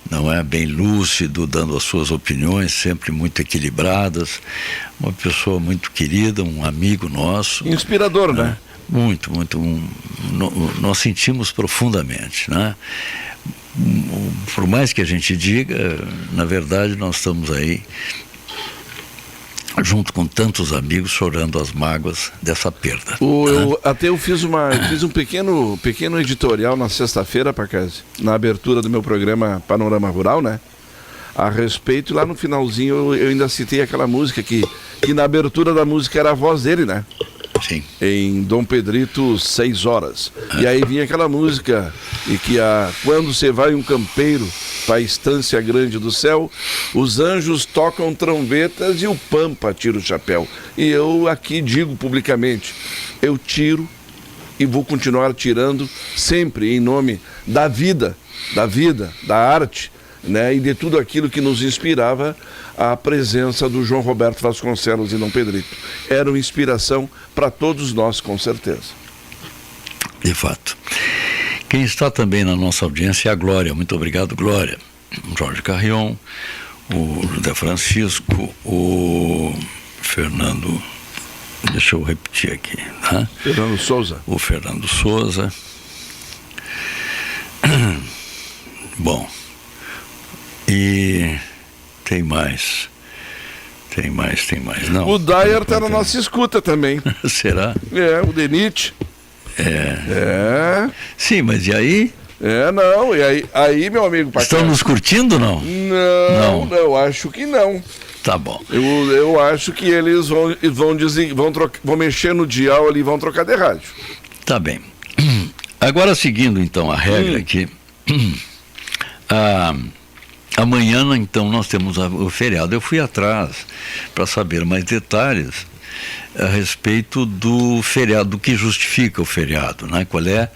não é, bem lúcido, dando as suas opiniões, sempre muito equilibradas, uma pessoa muito querida, um amigo nosso. Inspirador, né? Muito, muito. Nós sentimos profundamente, né? Por mais que a gente diga, na verdade nós estamos aí junto com tantos amigos chorando as mágoas dessa perda. Eu fiz um pequeno editorial na sexta-feira, Pacazzi, na abertura do meu programa Panorama Rural, né? A respeito, lá no finalzinho eu ainda citei aquela música que na abertura da música era a voz dele, né? Sim. Em Dom Pedrito, 6 horas. E aí vinha aquela música, e que quando você vai um campeiro para a estância grande do céu, os anjos tocam trombetas e o pampa tira o chapéu. E eu aqui digo publicamente, eu tiro e vou continuar tirando sempre em nome da vida, da arte, né, e de tudo aquilo que nos inspirava a presença do João Roberto Vasconcelos e Dom Pedrito. Era uma inspiração para todos nós, com certeza. De fato. Quem está também na nossa audiência é a Glória. Muito obrigado, Glória. O Jorge Carrion, o José Francisco, o Fernando... Deixa eu repetir aqui, tá? Fernando Souza. O Fernando Souza. Bom, e tem mais. Não, o Dyer está na nossa escuta também. Será? O Denite. Sim, mas e aí? Não, e aí meu amigo Pacazzi. Estão nos curtindo, não? Não, eu acho que não. Tá bom. Eu acho que eles vão mexer no dial ali e vão trocar de rádio. Tá bem. Agora, seguindo então a regra aqui, amanhã então nós temos o feriado. Eu fui atrás para saber mais detalhes a respeito do feriado, do que justifica o feriado, né? Qual é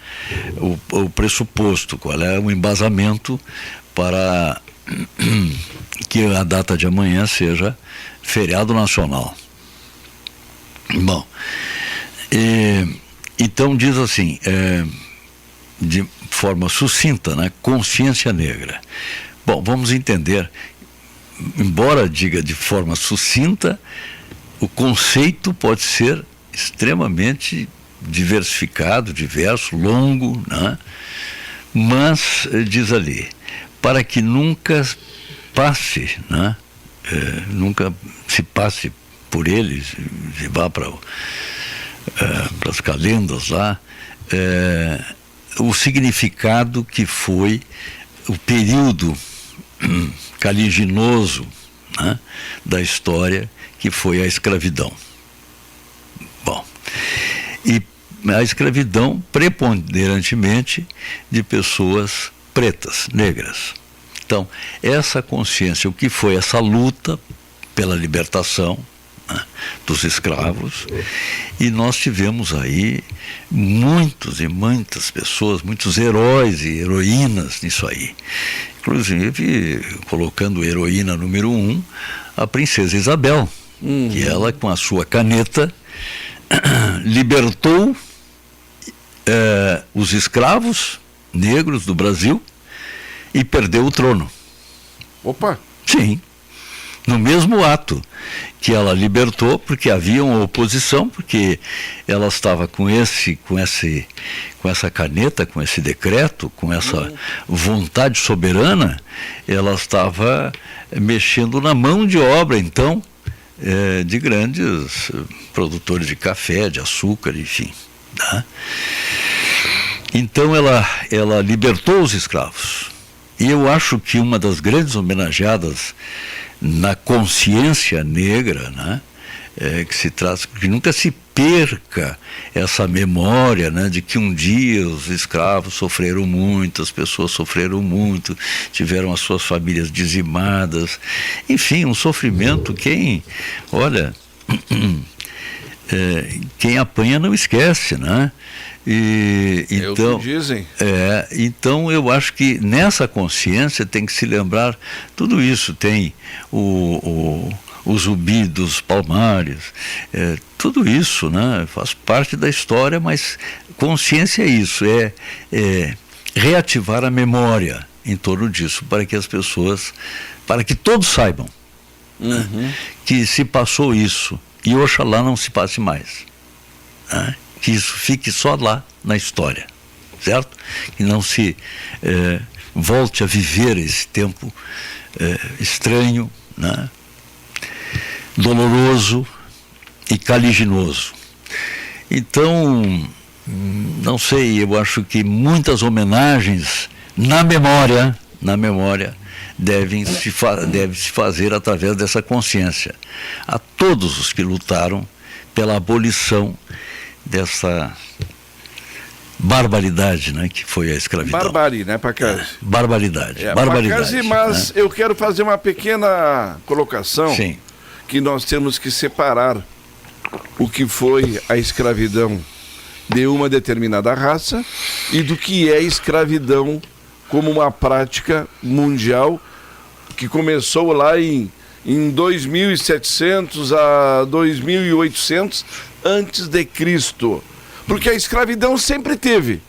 o pressuposto, qual é o embasamento para que a data de amanhã seja feriado nacional. Bom, então diz assim, de forma sucinta, né? Consciência negra. Bom, vamos entender, embora diga de forma sucinta, o conceito pode ser extremamente diversificado, diverso, longo, né? Mas, diz ali, para que nunca passe, né? Nunca se passe por eles, se vá para as calendas lá, o significado que foi o período caliginoso, né, da história, que foi a escravidão. Bom, e a escravidão preponderantemente de pessoas pretas, negras. Então, essa consciência, o que foi essa luta pela libertação, né, dos escravos, e nós tivemos aí muitos e muitas pessoas, muitos heróis e heroínas nisso aí. Inclusive, colocando heroína número 1, a princesa Isabel, que ela, com a sua caneta, libertou os escravos negros do Brasil e perdeu o trono. Opa! Sim. no mesmo ato que ela libertou, porque havia uma oposição, porque ela estava com essa caneta, com esse decreto, com essa vontade soberana, ela estava mexendo na mão de obra, então, de grandes produtores de café, de açúcar, enfim. Tá? Então ela libertou os escravos. E eu acho que uma das grandes homenageadas na consciência negra, né, que se traz, que nunca se perca essa memória, né, de que um dia os escravos sofreram muito, as pessoas sofreram muito, tiveram as suas famílias dizimadas, enfim, um sofrimento, olha, quem apanha não esquece, né? Então, dizem. Então eu acho que nessa consciência tem que se lembrar tudo isso. Tem o Zumbi dos Palmares, tudo isso, né, faz parte da história, mas consciência é isso, reativar a memória em torno disso, para que as pessoas, para que todos saibam, né, que se passou isso, e oxalá não se passe mais, né? Que isso fique só lá na história, certo? Que não se volte a viver esse tempo estranho, né? Doloroso e caliginoso. Então, não sei, eu acho que muitas homenagens na memória devem se fazer através dessa consciência a todos os que lutaram pela abolição dessa barbaridade, né, que foi a escravidão. Barbárie, né, Pacazzi? Barbaridade. Pacazzi, mas, né, eu quero fazer uma pequena colocação. Sim. Que nós temos que separar o que foi a escravidão de uma determinada raça e do que é escravidão como uma prática mundial que começou lá em 2700 a 2800 antes de Cristo. Porque a escravidão sempre teve.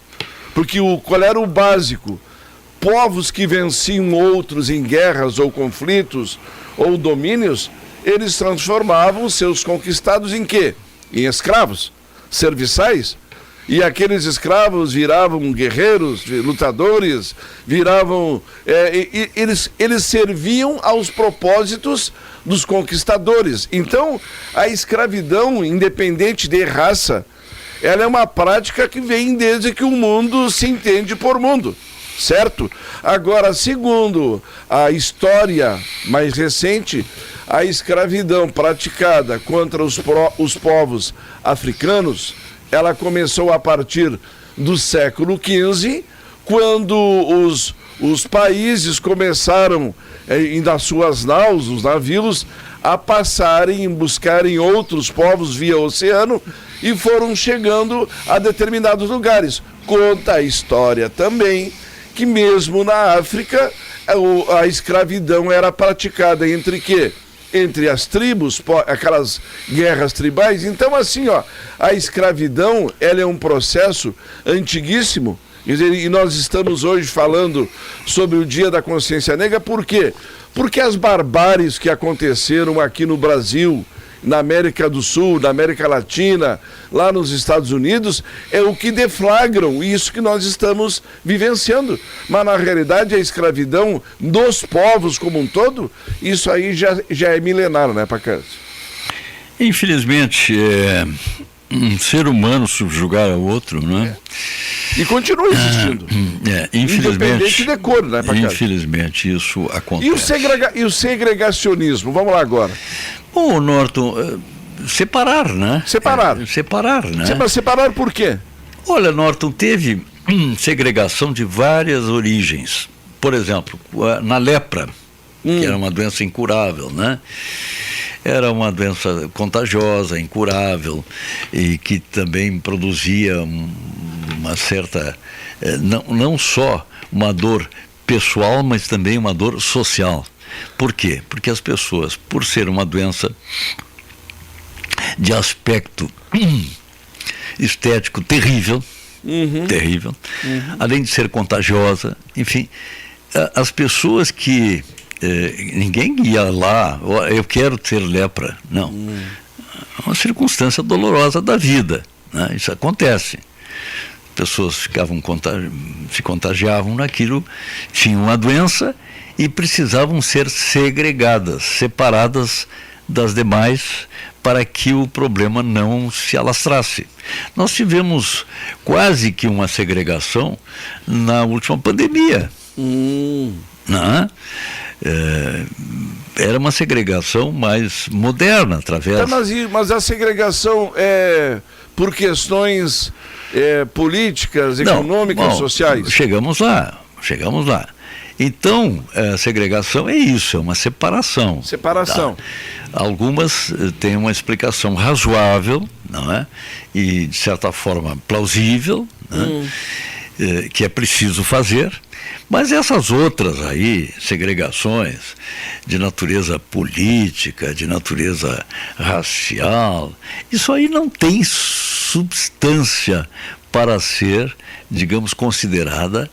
Porque qual era o básico? Povos que venciam outros em guerras ou conflitos ou domínios, eles transformavam seus conquistados em quê? Em escravos, serviçais. E aqueles escravos viravam guerreiros, lutadores, eles serviam aos propósitos dos conquistadores. Então, a escravidão, independente de raça, ela é uma prática que vem desde que o mundo se entende por mundo, certo? Agora, segundo a história mais recente, a escravidão praticada contra os povos africanos, ela começou a partir do século XV, quando os países começaram, nas suas naus, os navios, a passarem, buscarem outros povos via oceano e foram chegando a determinados lugares. Conta a história também que mesmo na África a escravidão era praticada entre quê? Entre as tribos, aquelas guerras tribais. Então, assim, a escravidão, ela é um processo antiguíssimo, e nós estamos hoje falando sobre o Dia da Consciência Negra. Por quê? Porque as barbáries que aconteceram aqui no Brasil, na América do Sul, na América Latina, lá nos Estados Unidos, é o que deflagram isso que nós estamos vivenciando. Mas, na realidade, a escravidão dos povos como um todo, isso aí já é milenar, né, Pacazzi? Infelizmente, um ser humano subjugar ao outro, né? E continua existindo. Infelizmente. Independente de cor, né, Pacazzi? Infelizmente, isso acontece. E o segregacionismo? Vamos lá agora. Bom, Norton, separar, né? Separar, né? Separar por quê? Olha, Norton, teve segregação de várias origens. Por exemplo, na lepra, que era uma doença incurável, né? Era uma doença contagiosa, incurável, e que também produzia uma certa, não só uma dor pessoal, mas também uma dor social. Por quê? Porque as pessoas, por ser uma doença de aspecto estético terrível, além de ser contagiosa, enfim, as pessoas que ninguém ia lá, eu quero ter lepra. Não. É uma circunstância dolorosa da vida, né? Isso acontece. Pessoas se contagiavam naquilo, tinham a doença e precisavam ser segregadas, separadas das demais, para que o problema não se alastrasse. Nós tivemos quase que uma segregação na última pandemia. Né? Era uma segregação mais moderna, através... Mas a segregação é por questões políticas, econômicas, sociais? Chegamos lá. Então, a segregação é isso, é uma separação. Separação. Tá? Algumas têm uma explicação razoável, não é? E, de certa forma, plausível, né? Que é preciso fazer. Mas essas outras aí, segregações de natureza política, de natureza racial, isso aí não tem substância para ser, digamos, considerada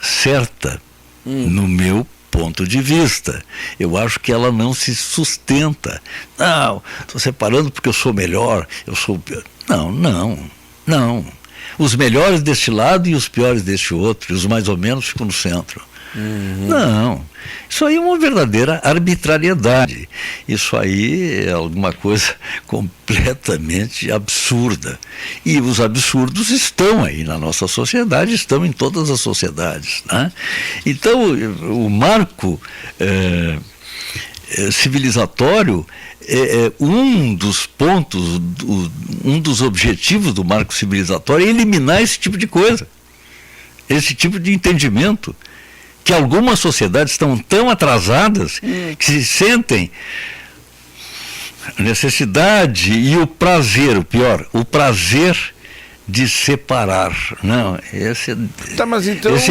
certa, no meu ponto de vista. Eu acho que ela não se sustenta. Não, estou separando porque eu sou melhor, eu sou... Não. Os melhores deste lado e os piores deste outro, e os mais ou menos ficam no centro. Não, isso aí é uma verdadeira arbitrariedade. Isso aí é alguma coisa completamente absurda. E os absurdos estão aí na nossa sociedade, estão em todas as sociedades, né? Então, o marco civilizatório é um dos pontos, um dos objetivos do marco civilizatório é eliminar esse tipo de coisa, esse tipo de entendimento, que algumas sociedades estão tão atrasadas que se sentem a necessidade e o prazer, o pior, o prazer de separar. Não, esse é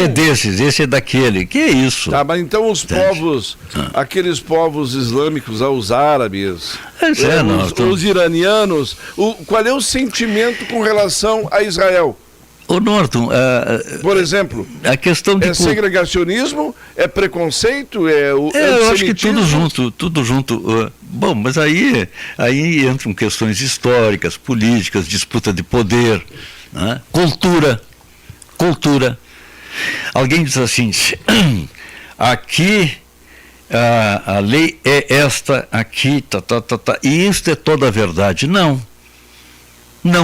desses, esse é daquele. Que é isso? Tá, mas então os povos, aqueles povos islâmicos, os árabes, os iranianos, qual é o sentimento com relação a Israel? Ô Norton, por exemplo, a questão de segregacionismo, é preconceito, eu acho que tudo junto. Bom, mas aí entram questões históricas, políticas, disputa de poder, né? Cultura. Alguém diz assim, aqui a lei é esta, aqui, e isso é toda a verdade. Não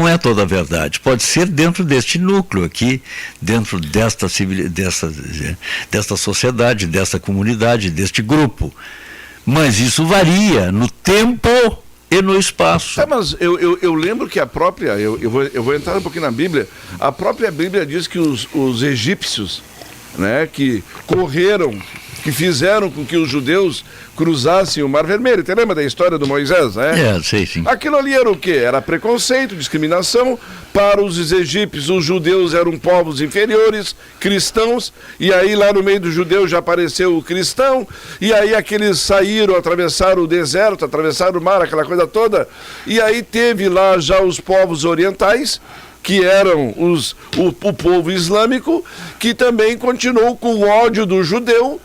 é toda a verdade. Pode ser dentro deste núcleo aqui, dentro desta sociedade, desta comunidade, deste grupo. Mas isso varia no tempo e no espaço. Mas eu lembro que a própria, eu vou entrar um pouquinho na Bíblia, a própria Bíblia diz que os egípcios, né, que correram, que fizeram com que os judeus cruzassem o Mar Vermelho. Você lembra da história do Moisés, né? Sei sim. Aquilo ali era o quê? Era preconceito, discriminação. Para os egípcios, os judeus eram povos inferiores, cristãos, e aí lá no meio dos judeus já apareceu o cristão, e aí aqueles saíram, atravessaram o deserto, atravessaram o mar, aquela coisa toda, e aí teve lá já os povos orientais, que eram o povo islâmico, que também continuou com o ódio do judeu.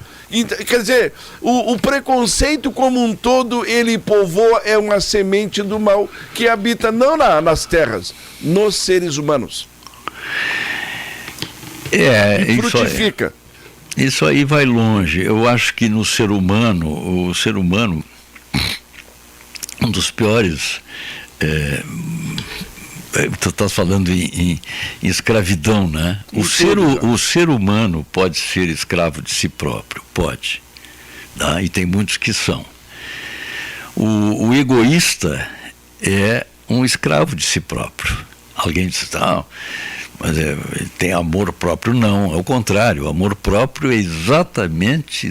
Quer dizer, o preconceito como um todo, ele povoa, é uma semente do mal que habita não nas terras, nos seres humanos. E frutifica. Isso aí vai longe. Eu acho que no ser humano, um dos piores... Tu estás falando em escravidão, né? O ser humano pode ser escravo de si próprio, pode. Tá? E tem muitos que são. O egoísta é um escravo de si próprio. Alguém diz, mas tem amor próprio? Não, ao contrário, o amor próprio é exatamente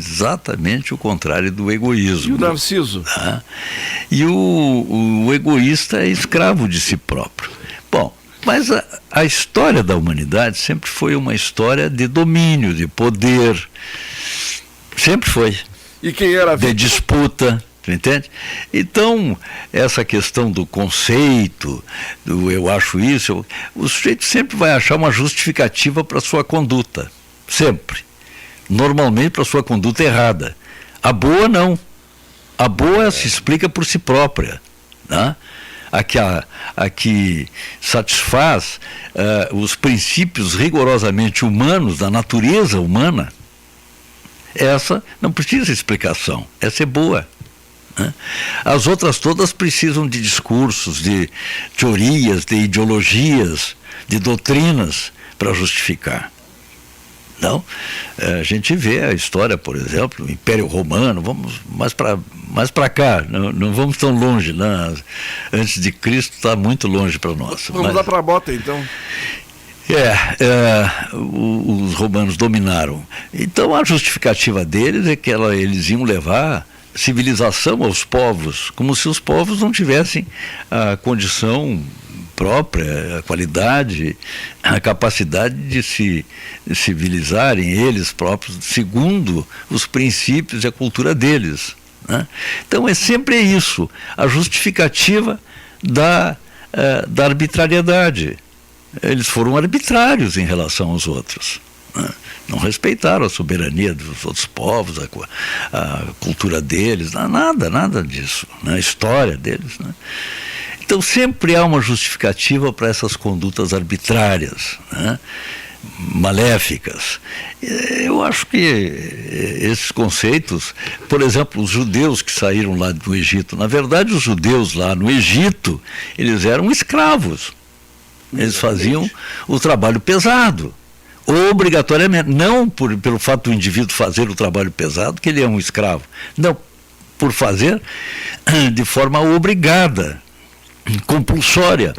o contrário do egoísmo. E o narciso? Tá? E o egoísta é escravo de si próprio. Bom, mas a história da humanidade sempre foi uma história de domínio, de poder. Sempre foi. E quem era de disputa, tu entende? Então, essa questão do conceito, do eu acho isso, o sujeito sempre vai achar uma justificativa para a sua conduta. Sempre. Normalmente para a sua conduta errada. A boa não. A boa se explica por si própria, né? A que satisfaz os princípios rigorosamente humanos, da natureza humana, essa não precisa explicação, essa é boa, né? As outras todas precisam de discursos, de teorias, de ideologias, de doutrinas para justificar. Não? A gente vê a história, por exemplo, o Império Romano, vamos mais para cá, não vamos tão longe, né? Antes de Cristo está muito longe para nós. Vamos lá para a bota, então. Os romanos dominaram. Então a justificativa deles é que eles iam levar civilização aos povos, como se os povos não tivessem a condição própria, a qualidade, a capacidade de se civilizarem eles próprios, segundo os princípios e a cultura deles, né? Então é sempre isso, a justificativa da arbitrariedade. Eles foram arbitrários em relação aos outros, né? Não respeitaram a soberania dos outros povos, a cultura deles, nada disso, né? A história deles, né? Então sempre há uma justificativa para essas condutas arbitrárias, né? Maléficas. Eu acho que esses conceitos, por exemplo, os judeus que saíram lá do Egito, na verdade os judeus lá no Egito, eles eram escravos. Eles faziam o trabalho pesado, obrigatoriamente, não pelo fato do indivíduo fazer o trabalho pesado que ele é um escravo, não, por fazer de forma obrigada, compulsória,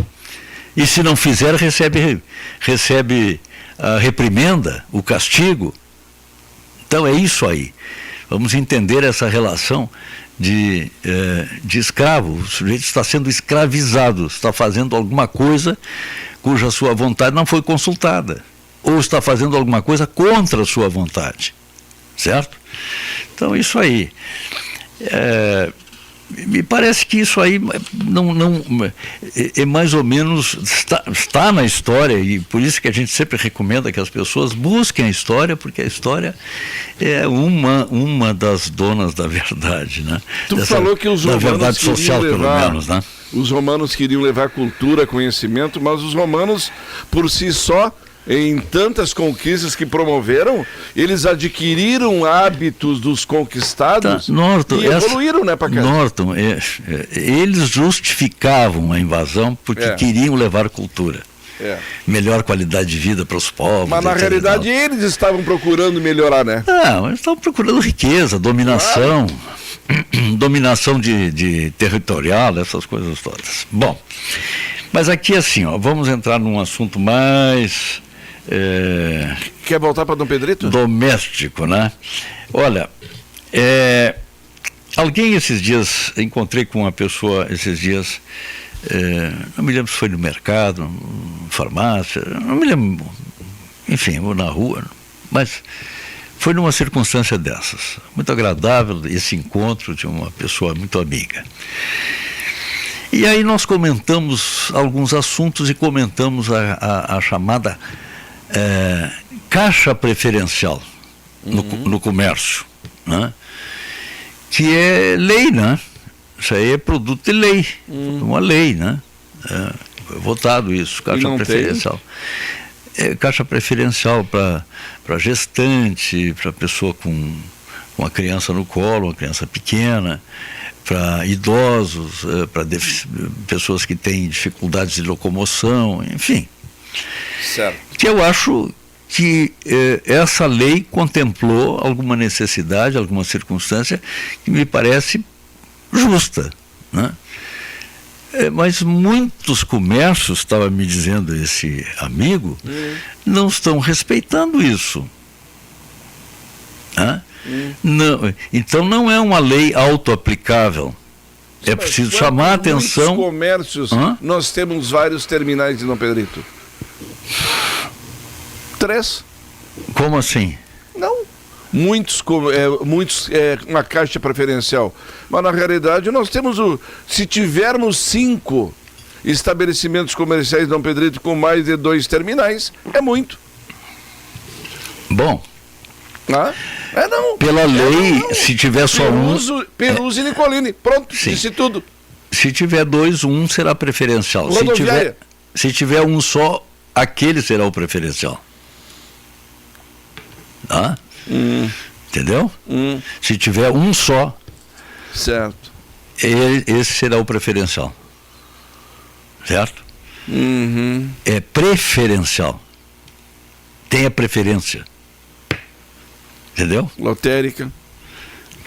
e se não fizer recebe a reprimenda, o castigo. Então é isso aí, vamos entender essa relação de escravo. O sujeito está sendo escravizado, está fazendo alguma coisa cuja sua vontade não foi consultada, ou está fazendo alguma coisa contra a sua vontade, certo? Então isso aí me parece que isso aí não é mais ou menos, está na história, e por isso que a gente sempre recomenda que as pessoas busquem a história, porque a história é uma das donas da verdade, né? Tu falou que os romanos, da verdade social, pelo menos, né? Os romanos queriam levar cultura, conhecimento, mas os romanos, por si só, em tantas conquistas que promoveram, eles adquiriram hábitos dos conquistados e evoluíram, né, para cá. Norton, eles justificavam a invasão porque queriam levar cultura. Melhor qualidade de vida para os povos. Mas na realidade eles estavam procurando melhorar, né? Não, eles estavam procurando riqueza, dominação, dominação de territorial, essas coisas todas. Bom, mas aqui assim, vamos entrar num assunto mais... Quer voltar para Dom Pedrito? Doméstico, né? Olha, alguém esses dias, encontrei com uma pessoa esses dias, não me lembro se foi no mercado, na farmácia, não me lembro, enfim, ou na rua, mas foi numa circunstância dessas, muito agradável esse encontro de uma pessoa muito amiga. E aí nós comentamos alguns assuntos e comentamos a chamada caixa preferencial no comércio, né? Que é lei, né? Isso aí é produto de lei, uma lei, né? Foi votado isso, caixa preferencial. Caixa preferencial para gestante, para pessoa com uma criança no colo, uma criança pequena, para idosos, para pessoas que têm dificuldades de locomoção, enfim. Certo. Que eu acho que essa lei contemplou alguma necessidade, alguma circunstância que me parece justa, né? Mas muitos comércios, estava me dizendo esse amigo, não estão respeitando isso. Né? Não, então não é uma lei auto-aplicável. É preciso chamar a atenção. Nos comércios, nós temos vários terminais de Dom Pedrito. 3. Como assim? Não. Muitos uma caixa preferencial. Mas na realidade nós temos se tivermos 5 estabelecimentos comerciais de Dom Pedrito com mais de 2 terminais, é muito. Bom. Não. Pela lei, se tiver só Peruso e Nicolini. Pronto, sim. disse tudo. Se tiver dois, um será preferencial. Rodoviária. Se tiver um só, aquele será o preferencial. Tá? Entendeu? Se tiver um só, certo, esse será o preferencial. Certo? É preferencial. Tem a preferência. Entendeu? Lotérica.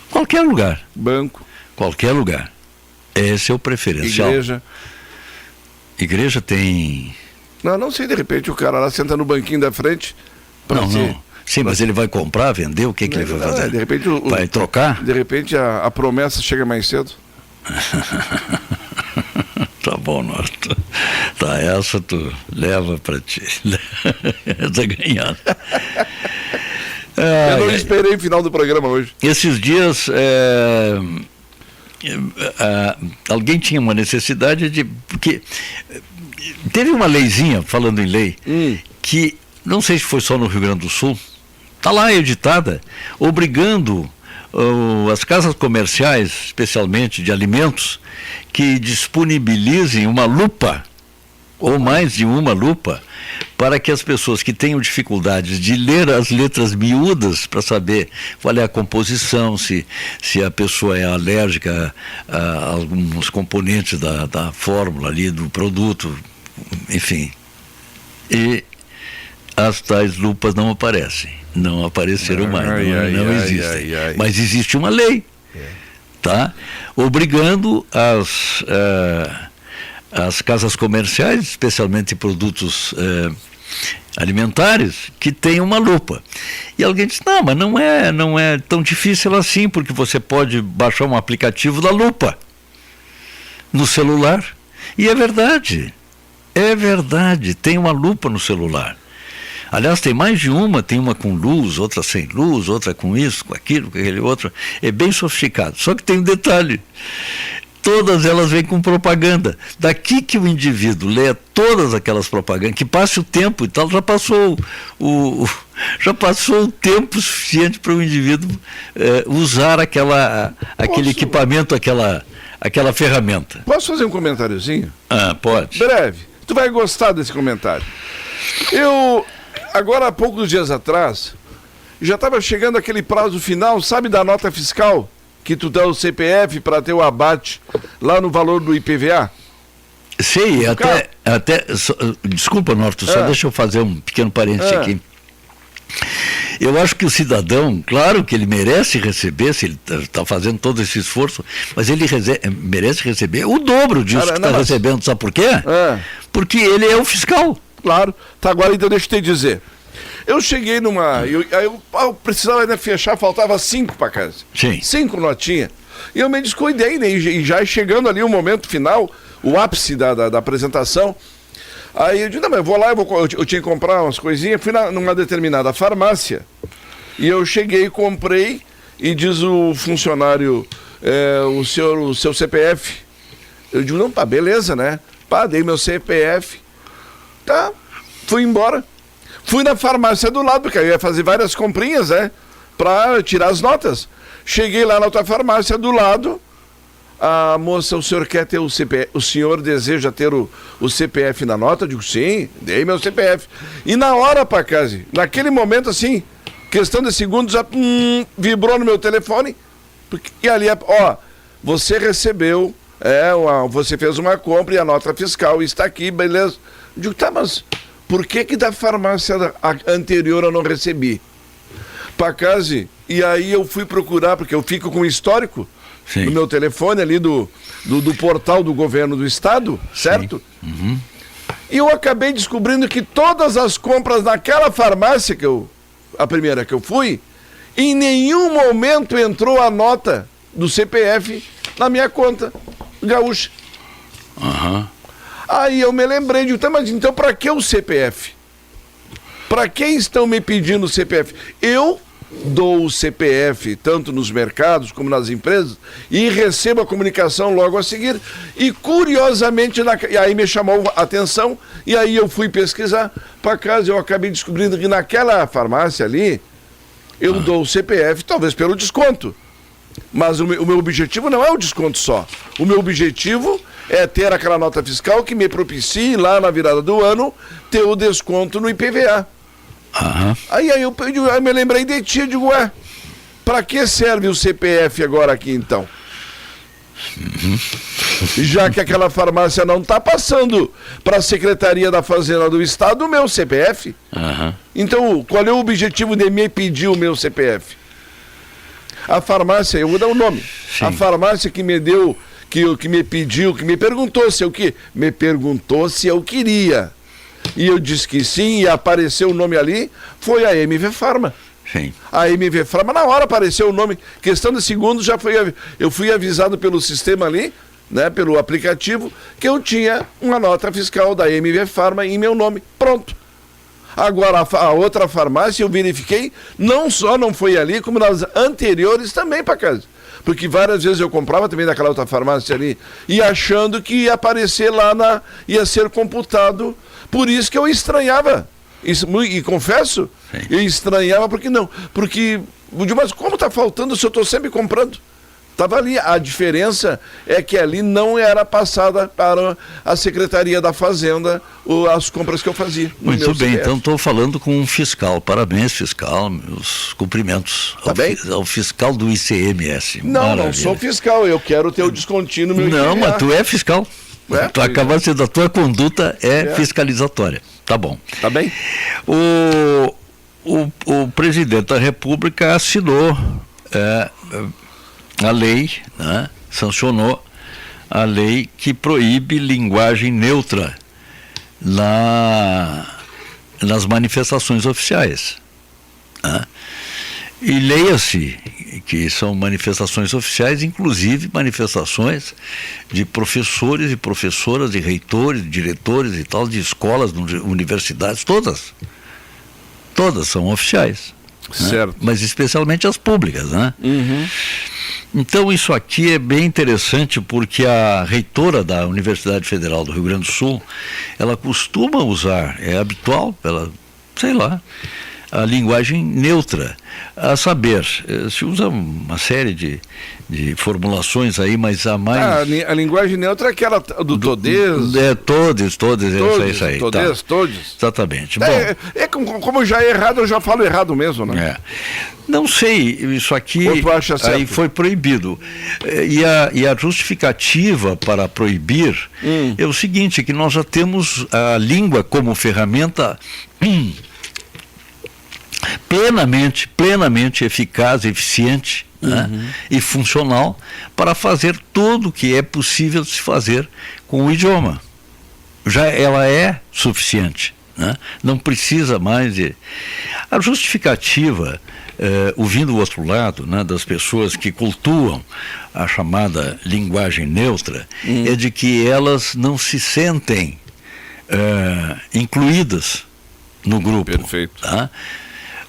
Qualquer lugar. Banco. Qualquer lugar. Esse é o preferencial. Igreja tem... Não sei, de repente o cara lá senta no banquinho da frente. Não. Sim, mas ele vai comprar, vender, o que ele vai fazer? De repente vai trocar? De repente a promessa chega mais cedo. Tá bom, Norton. Tá, essa tu leva pra ti. Essa ganhada. Eu não esperei o final do programa hoje. Esses dias, alguém tinha uma necessidade de... Porque teve uma leizinha, falando em lei, que, não sei se foi só no Rio Grande do Sul, está lá editada, obrigando as casas comerciais, especialmente de alimentos, que disponibilizem uma lupa, ou mais de uma lupa, para que as pessoas que tenham dificuldades de ler as letras miúdas para saber qual é a composição, se a pessoa é alérgica a alguns componentes da fórmula ali, do produto, enfim. E as tais lupas não aparecem. Não apareceram mais, não existem. Mas existe uma lei, tá? Obrigando as casas comerciais, especialmente produtos alimentares, que tenham uma lupa. E alguém disse, mas não é tão difícil assim, porque você pode baixar um aplicativo da lupa no celular. E é verdade, tem uma lupa no celular. Aliás, tem mais de uma, tem uma com luz, outra sem luz, outra com isso, com aquilo, com aquele outro. É bem sofisticado. Só que tem um detalhe. Todas elas vêm com propaganda. Daqui que o indivíduo lê todas aquelas propagandas, que passe o tempo e tal, já passou o tempo suficiente para o indivíduo usar aquele equipamento, aquela ferramenta. Posso fazer um comentáriozinho? Pode. Breve. Tu vai gostar desse comentário. Agora, há poucos dias atrás, já estava chegando aquele prazo final, sabe, da nota fiscal, que tu dá o CPF para ter o abate lá no valor do IPVA? Sei, desculpa, Norton, só deixa eu fazer um pequeno parênteses aqui. Eu acho que o cidadão, claro que ele merece receber, se ele está fazendo todo esse esforço, mas ele merece receber o dobro disso que está recebendo, sabe por quê? Porque ele é o fiscal. Claro. Tá, agora então deixa eu te dizer. Eu cheguei numa... Eu precisava ainda fechar, faltava 5 para casa. Sim. 5 notinhas. E eu me descuidei, né? E já chegando ali o momento final, o ápice da apresentação. Aí eu disse, mas eu vou lá, eu tinha que comprar umas coisinhas. Fui numa determinada farmácia. E eu cheguei, comprei, e diz o funcionário, o seu CPF. Eu digo, não, beleza, né? Dei meu CPF. Tá, fui embora. Fui na farmácia do lado, porque eu ia fazer várias comprinhas, né? Pra tirar as notas. Cheguei lá na outra farmácia do lado. A moça, o senhor quer ter o CPF? O senhor deseja ter o CPF na nota? Eu digo, sim, dei meu CPF. E na hora, Pacazzi, naquele momento assim, questão de segundos, já vibrou no meu telefone. E ali, você recebeu, você fez uma compra e a nota fiscal está aqui, beleza. Eu digo, mas por que da farmácia anterior eu não recebi? Pacazzi, e aí eu fui procurar, porque eu fico com o histórico no meu telefone ali do portal do governo do estado, certo? Uhum. E eu acabei descobrindo que todas as compras naquela farmácia, a primeira que eu fui, em nenhum momento entrou a nota do CPF na minha conta gaúcha. Aí eu me lembrei de, mas então para que o CPF? Para que estão me pedindo o CPF? Eu dou o CPF tanto nos mercados como nas empresas e recebo a comunicação logo a seguir. E curiosamente, e aí me chamou a atenção e aí eu fui pesquisar. Para casa eu acabei descobrindo que naquela farmácia ali eu dou o CPF, talvez pelo desconto. Mas o meu objetivo não é o desconto só. O meu objetivo é ter aquela nota fiscal que me propicie lá na virada do ano ter o desconto no IPVA. Aí eu me lembrei de ti, eu digo, para que serve o CPF agora aqui então? Já que aquela farmácia não está passando para a Secretaria da Fazenda do Estado o meu CPF. Então, qual é o objetivo de me pedir o meu CPF? A farmácia, eu vou dar o nome. Sim. A farmácia que me deu, que me pediu, que me perguntou se eu me perguntou se eu queria. E eu disse que sim, e apareceu o nome ali, foi a MV Farma. Sim. A MV Farma, na hora apareceu o nome, questão de segundos, eu fui avisado pelo sistema ali, né, pelo aplicativo, que eu tinha uma nota fiscal da MV Farma em meu nome. Pronto. Agora, a outra farmácia, eu verifiquei, não só não foi ali, como nas anteriores também para casa. Porque várias vezes eu comprava também daquela outra farmácia ali, e achando que ia aparecer lá, ia ser computado. Por isso que eu estranhava. E confesso, sim, eu estranhava porque não. Porque, mas como está faltando se eu estou sempre comprando? Estava ali. A diferença é que ali não era passada para a Secretaria da Fazenda as compras que eu fazia. Muito bem, CPF. Então estou falando com um fiscal. Parabéns, fiscal, meus cumprimentos ao fiscal do ICMS. Não, maravilha. Não sou fiscal, eu quero ter o descontinho no meu IPVA. Não, mas tu é fiscal. Tu acaba sendo, a tua conduta é fiscalizatória. Tá bom. Tá bem? O presidente da República assinou a lei, né, sancionou a lei que proíbe linguagem neutra nas manifestações oficiais. Né? E leia-se que são manifestações oficiais, inclusive manifestações de professores e professoras, de reitores, diretores e tal, de escolas, universidades, todas são oficiais. Certo. Né? Mas especialmente as públicas, né? Uhum. Então isso aqui é bem interessante porque a reitora da Universidade Federal do Rio Grande do Sul, ela costuma usar, é habitual, a linguagem neutra, a saber, se usa uma série de formulações aí, mas a mais... A linguagem neutra é aquela do todes... Todes, é isso aí. Todes, todes. Exatamente. Como já é errado, eu já falo errado mesmo, né? Não sei, isso aqui aí foi proibido. E a justificativa para proibir é o seguinte, que nós já temos a língua como ferramenta... plenamente eficaz, eficiente, né, e funcional para fazer tudo o que é possível se fazer com o idioma. Já ela é suficiente, né? Não precisa mais de... A justificativa, ouvindo o outro lado, né, das pessoas que cultuam a chamada linguagem neutra, é de que elas não se sentem incluídas no grupo. Perfeito. Tá?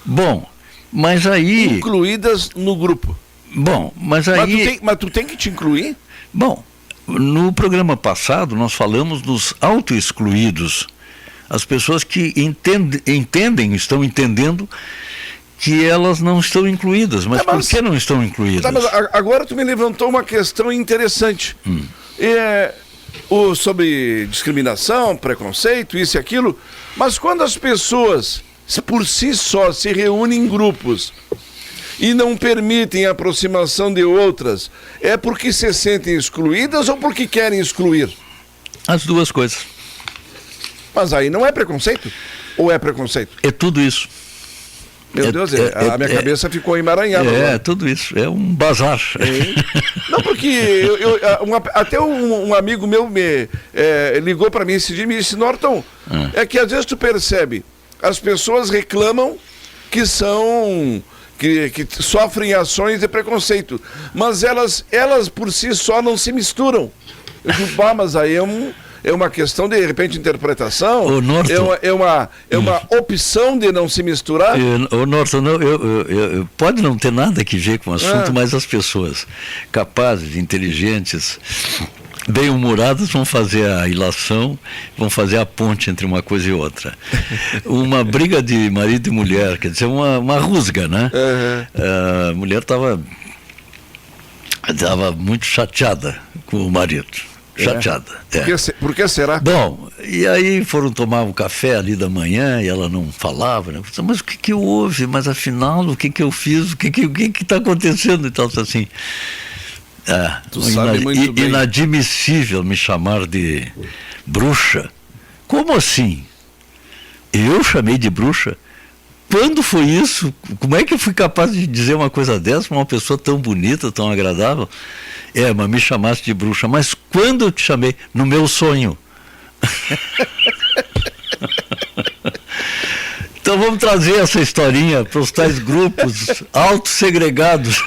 Bom, mas aí... Incluídas no grupo. Bom, mas aí... Mas tu tem que te incluir? Bom, no programa passado nós falamos dos auto-excluídos. As pessoas que estão entendendo que elas não estão incluídas. Mas por que não estão incluídas? Mas agora tu me levantou uma questão interessante. Sobre discriminação, preconceito, isso e aquilo. Mas quando as pessoas... por si só se reúnem em grupos e não permitem a aproximação de outras, é porque se sentem excluídas ou porque querem excluir? As duas coisas. Mas aí não é preconceito? Ou é preconceito? É tudo isso. Meu Deus, a minha cabeça ficou emaranhada. É tudo isso, é um bazar. Não, porque até um amigo meu me ligou para mim esse dia e me disse, Norton, é que às vezes tu percebe, as pessoas reclamam que sofrem ações de preconceito, mas elas por si só não se misturam. Eu digo, mas aí é uma questão de repente interpretação, é uma opção de não se misturar. Norton, pode não ter nada que ver com o assunto, mas as pessoas capazes, inteligentes, bem-humorados vão fazer a ilação, vão fazer a ponte entre uma coisa e outra. Uma briga de marido e mulher, quer dizer, uma rusga, né? A mulher estava muito chateada com o marido. Chateada. Por que será? Bom, e aí foram tomar um café ali da manhã e ela não falava, né? Mas o que houve? Mas afinal, o que eu fiz? O que está acontecendo? E tal, assim. Tu sabe muito bem. Inadmissível me chamar de bruxa. Como assim? Eu chamei de bruxa? Quando foi isso? Como é que eu fui capaz de dizer uma coisa dessa para uma pessoa tão bonita, tão agradável? Mas me chamaste de bruxa. Mas quando eu te chamei? No meu sonho. Então vamos trazer essa historinha para os tais grupos autossegregados.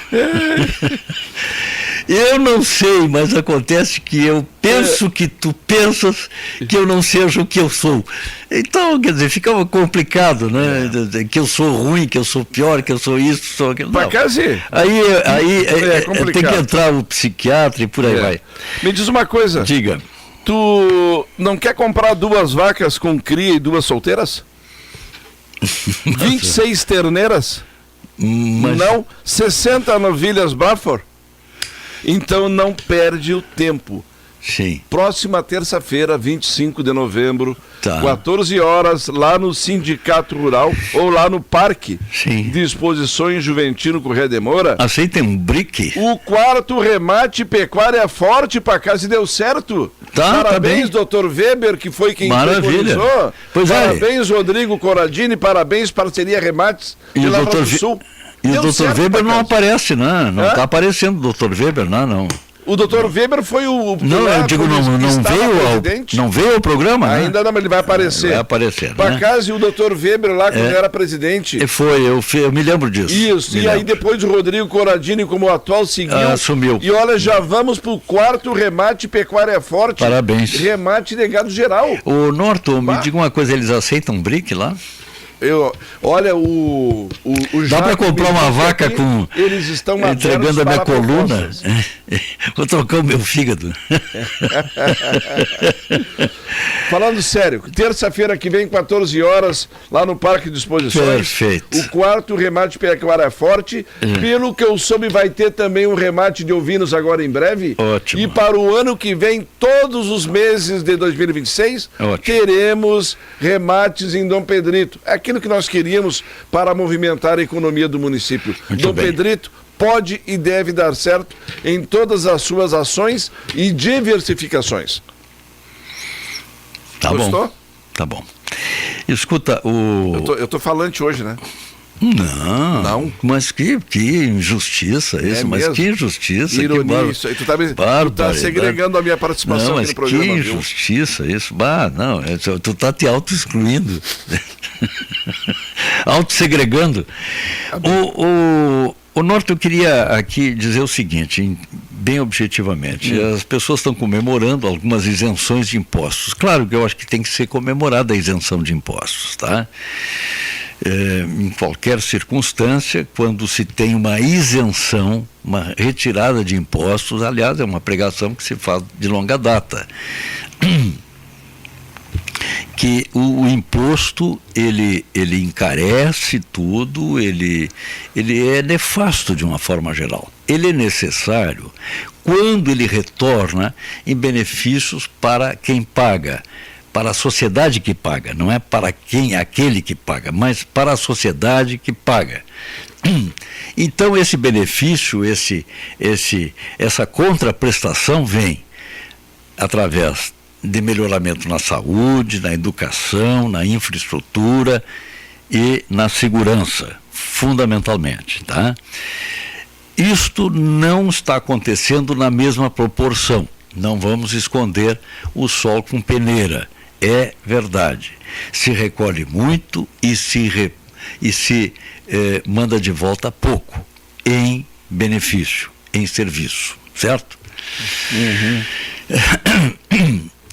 Eu não sei, mas acontece que eu penso que tu pensas que eu não seja o que eu sou. Então, quer dizer, ficava complicado, né? Que eu sou ruim, que eu sou pior, que eu sou isso, sou aquilo. Aí tem que entrar o psiquiatra e por aí vai. Me diz uma coisa. Diga. Tu não quer comprar 2 vacas com cria e 2 solteiras? 26 terneiras? Não? 60 novilhas Bafford? Então não perde o tempo. Sim. Próxima terça-feira, 25 de novembro, 14 horas, lá no Sindicato Rural, ou lá no Parque de Exposições Juventino Correia de Moura. Aceitem um brique. O 4º remate Pecuária Forte para casa e deu certo. Parabéns, Dr. Weber, que foi quem organizou. Parabéns, Rodrigo Corradini, parabéns, Parceria Remates de Lavra do Sul. E o Dr. Weber não aparece, né? Não está aparecendo o Dr. Weber, não. O Dr. Weber foi o... Não, eu digo, não veio ao programa, né? Ainda não, mas ele vai aparecer. Vai aparecer, Para casa e o Dr. Weber lá, quando era presidente. Eu me lembro disso. Isso, aí depois o Rodrigo Corradini, como atual, seguiu. Assumiu. E olha, já vamos pro 4º remate Pecuária Forte. Parabéns. Remate de gado geral. Ô, Norton, me diga uma coisa, eles aceitam brick lá? Olha, o dá para comprar uma vaca aqui, com eles estão entregando a minha coluna. Vou trocar o meu fígado. Falando sério, terça-feira que vem, 14 horas, lá no Parque de Exposições. Perfeito. O 4º remate Pecuária Forte. Pelo que eu soube, vai ter também um remate de ovinos agora em breve. Ótimo. E para o ano que vem, todos os meses de 2026, teremos remates em Dom Pedrito. Aquilo que nós queríamos para movimentar a economia do município. Dom Pedrito pode e deve dar certo em todas as suas ações e diversificações. Gostou? Tá bom. Escuta, Eu tô falante hoje, né? Não. Mas que injustiça isso, mas que injustiça. Ironia, isso aí. Tu tá segregando a minha participação aqui no programa. Que injustiça isso. Tu tá te auto-excluindo. Auto-segregando. O Norte, eu queria aqui dizer o seguinte, bem objetivamente, as pessoas estão comemorando algumas isenções de impostos. Claro que eu acho que tem que ser comemorada a isenção de impostos, tá? Em qualquer circunstância, quando se tem uma isenção, uma retirada de impostos, aliás, é uma pregação que se faz de longa data, que o imposto, ele encarece tudo, ele é nefasto de uma forma geral. Ele é necessário quando ele retorna em benefícios para quem paga, para a sociedade que paga, não é para aquele que paga, mas para a sociedade que paga. Então esse benefício, essa contraprestação vem através de melhoramento na saúde, na educação, na infraestrutura e na segurança, fundamentalmente, tá? Isto não está acontecendo na mesma proporção. Não vamos esconder o sol com peneira. É verdade. Se recolhe muito e se manda de volta pouco, em benefício, em serviço, certo?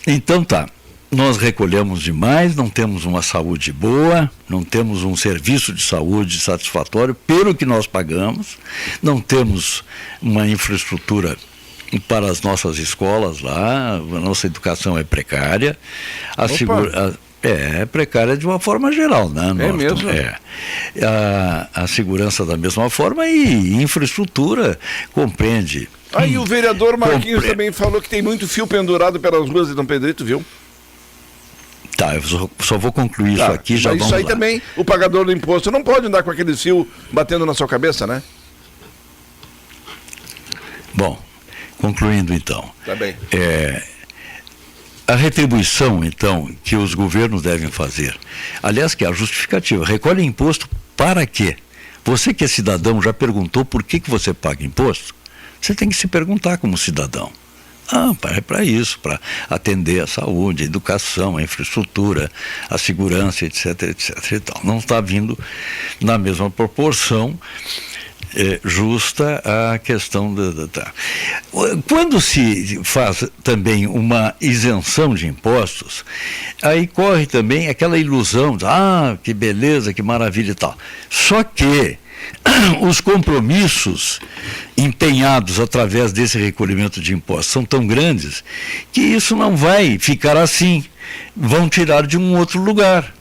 Então tá, nós recolhemos demais, não temos uma saúde boa, não temos um serviço de saúde satisfatório pelo que nós pagamos, não temos uma infraestrutura para as nossas escolas lá, a nossa educação é precária, é precária de uma forma geral, né, Norton? É mesmo? A segurança da mesma forma e infraestrutura compreende. Aí o vereador Marquinhos também falou que tem muito fio pendurado pelas ruas de Dom Pedrito, viu? Tá, eu só vou concluir isso aqui, já vamos isso aí lá. também, o pagador do imposto não pode andar com aquele fio batendo na sua cabeça, né? Bom, concluindo então. Tá bem. A retribuição, então, que os governos devem fazer, aliás, que é a justificativa, recolhe imposto para quê? Você que é cidadão já perguntou por que você paga imposto? Você tem que se perguntar como cidadão. É para isso, para atender a saúde, a educação, a infraestrutura, a segurança, etc, etc e tal. Não está vindo na mesma proporção justa a questão Quando se faz também uma isenção de impostos, aí corre também aquela ilusão de, que beleza, que maravilha e tal. Só que os compromissos empenhados através desse recolhimento de impostos são tão grandes que isso não vai ficar assim. Vão tirar de um outro lugar.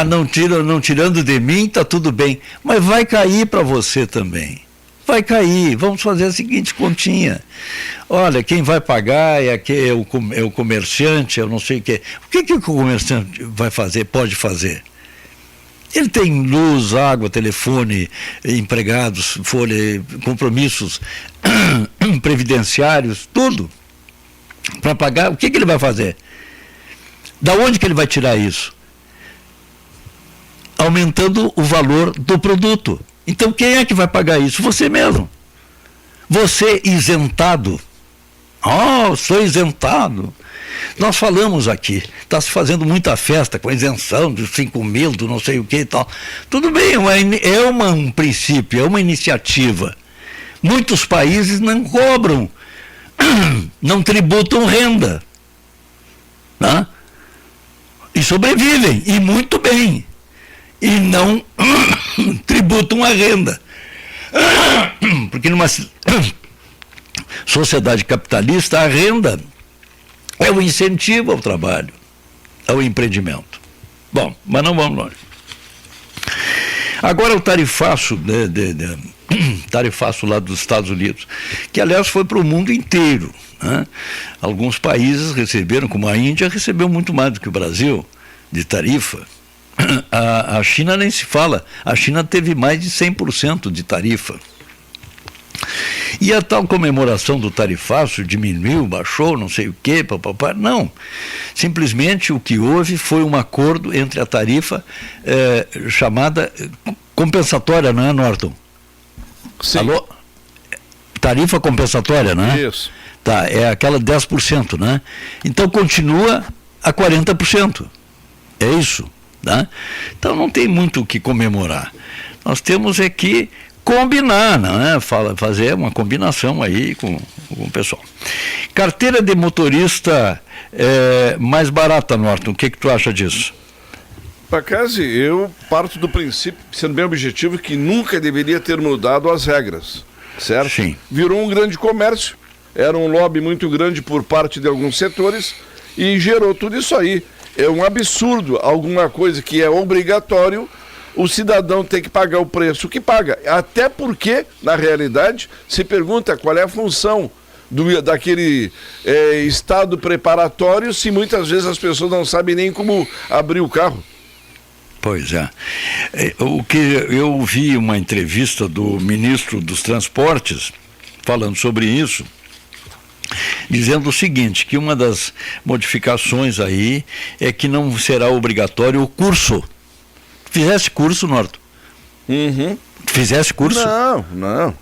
Não tirando de mim, está tudo bem. Mas vai cair para você também. Vai cair. Vamos fazer a seguinte continha. Olha, quem vai pagar é o comerciante, eu não sei o quê. O que o comerciante vai fazer, pode fazer? Ele tem luz, água, telefone, empregados, folha, compromissos previdenciários, tudo para pagar. O que ele vai fazer? Da onde que ele vai tirar isso? Aumentando o valor do produto. Então quem é que vai pagar isso? Você mesmo. Você isentado. Sou isentado. Nós falamos aqui, está se fazendo muita festa com a isenção dos 5 mil, do não sei o que e tal. Tudo bem, um princípio, é uma iniciativa. Muitos países não cobram, não tributam renda. Né? E sobrevivem, e muito bem. E não tributam a renda. Porque numa sociedade capitalista, a renda é o incentivo ao trabalho, ao empreendimento. Bom, mas não vamos longe. Agora o tarifaço, tarifaço lá dos Estados Unidos, que aliás foi para o mundo inteiro. Né? Alguns países receberam, como a Índia, recebeu muito mais do que o Brasil de tarifa. A China nem se fala, a China teve mais de 100% de tarifa. E a tal comemoração do tarifaço diminuiu, baixou, não sei o quê, papapá, não. Simplesmente o que houve foi um acordo entre a tarifa chamada compensatória, não é, Norton? Sim. Alô? Tarifa compensatória, não é? Isso. Tá, é aquela 10%, né? Então continua a 40%. É isso, né? Então não tem muito o que comemorar. Nós temos que combinar, né? Fazer uma combinação aí com o pessoal. Carteira de motorista mais barata, Norton, o que tu acha disso? Pacazzi, eu parto do princípio, sendo bem objetivo, que nunca deveria ter mudado as regras, certo? Sim. Virou um grande comércio, era um lobby muito grande por parte de alguns setores e gerou tudo isso aí. É um absurdo, alguma coisa que é obrigatório, o cidadão tem que pagar o preço que paga. Até porque, na realidade, se pergunta qual é a função daquele estado preparatório, se muitas vezes as pessoas não sabem nem como abrir o carro. Pois é. O que eu vi uma entrevista do ministro dos Transportes falando sobre isso, dizendo o seguinte, que uma das modificações aí é que não será obrigatório o curso. Fizesse curso, Norton? Uhum. Fizesse curso? Não.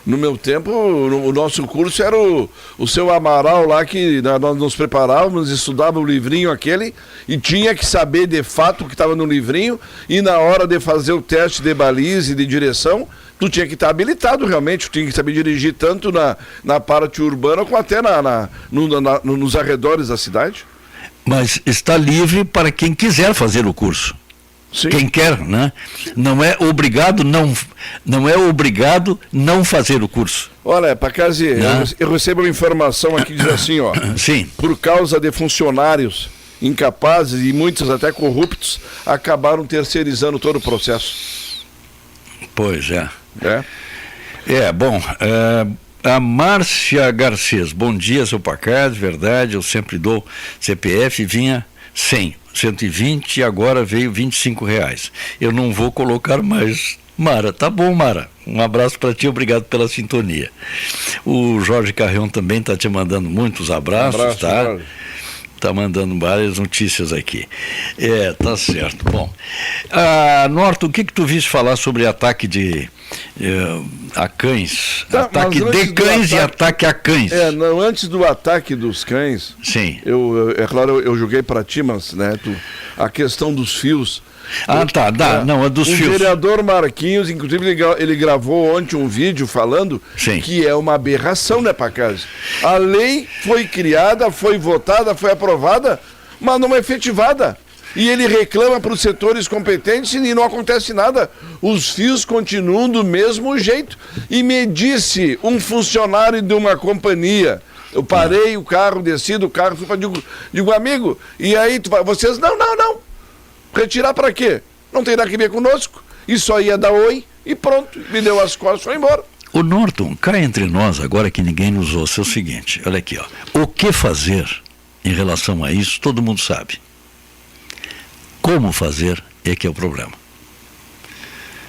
No meu tempo, o nosso curso era o seu Amaral lá, que nós nos preparávamos, estudava o livrinho aquele, e tinha que saber de fato o que estava no livrinho, e na hora de fazer o teste de baliza e de direção, tu tinha que estar habilitado realmente, tu tinha que saber dirigir tanto na parte urbana, como até nos arredores da cidade. Mas está livre para quem quiser fazer o curso. Sim. Quem quer, né? Não é obrigado não fazer o curso. Olha, Pacazzi, eu recebo uma informação aqui que diz assim, ó. Sim. Por causa de funcionários incapazes e muitos até corruptos, acabaram terceirizando todo o processo. Pois é. Bom, a Márcia Garcês, bom dia, seu Pacazzi, verdade, eu sempre dou CPF, vinha 100, 120 e agora veio R$25. Eu não vou colocar mais. Mara, tá bom, Mara. Um abraço para ti, obrigado pela sintonia. O Jorge Carrion também está te mandando muitos abraços, tá? Jorge. Tá mandando várias notícias aqui. Tá certo. Bom, Norton, o que tu viste falar sobre ataque a cães? Ataque de cães e ataque a cães. Não, antes do ataque dos cães, sim. Eu joguei para ti, mas a questão dos fios. Dos fios. O vereador Marquinhos, inclusive, ele gravou ontem um vídeo falando que é uma aberração, né, Pacazzi? A lei foi criada, foi votada, foi aprovada, mas não é efetivada. E ele reclama para os setores competentes e não acontece nada. Os fios continuam do mesmo jeito. E me disse um funcionário de uma companhia, eu parei o carro, desci do carro, fui para digo, amigo, e aí vocês, não. Retirar para quê? Não tem nada a ver conosco. Isso aí ia dar oi e pronto. Me deu as costas e foi embora. O Norton, cá entre nós, agora que ninguém nos ouça, é o seguinte, olha aqui, ó. O que fazer em relação a isso, todo mundo sabe. Como fazer é que é o problema.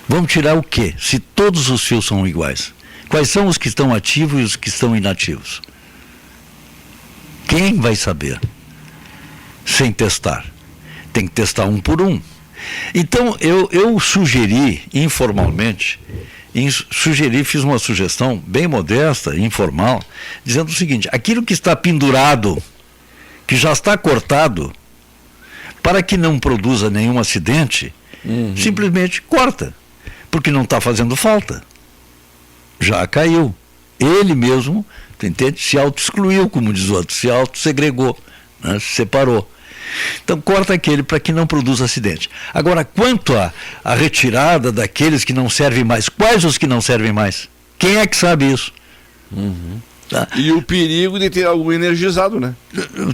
Vamos tirar o quê? Se todos os fios são iguais. Quais são os que estão ativos e os que estão inativos? Quem vai saber? Sem testar. Tem que testar um por um. Então, eu sugeri, informalmente, fiz uma sugestão bem modesta, informal, dizendo o seguinte, aquilo que está pendurado, que já está cortado, para que não produza nenhum acidente, simplesmente corta, porque não está fazendo falta. Já caiu. Ele mesmo, entende? Se auto-excluiu, como diz o outro, se auto-segregou, né? Se separou. Então corta aquele para que não produza acidente. Agora, quanto à retirada daqueles que não servem mais, quais os que não servem mais? Quem é que sabe isso? Tá? E o perigo de ter algo energizado, né?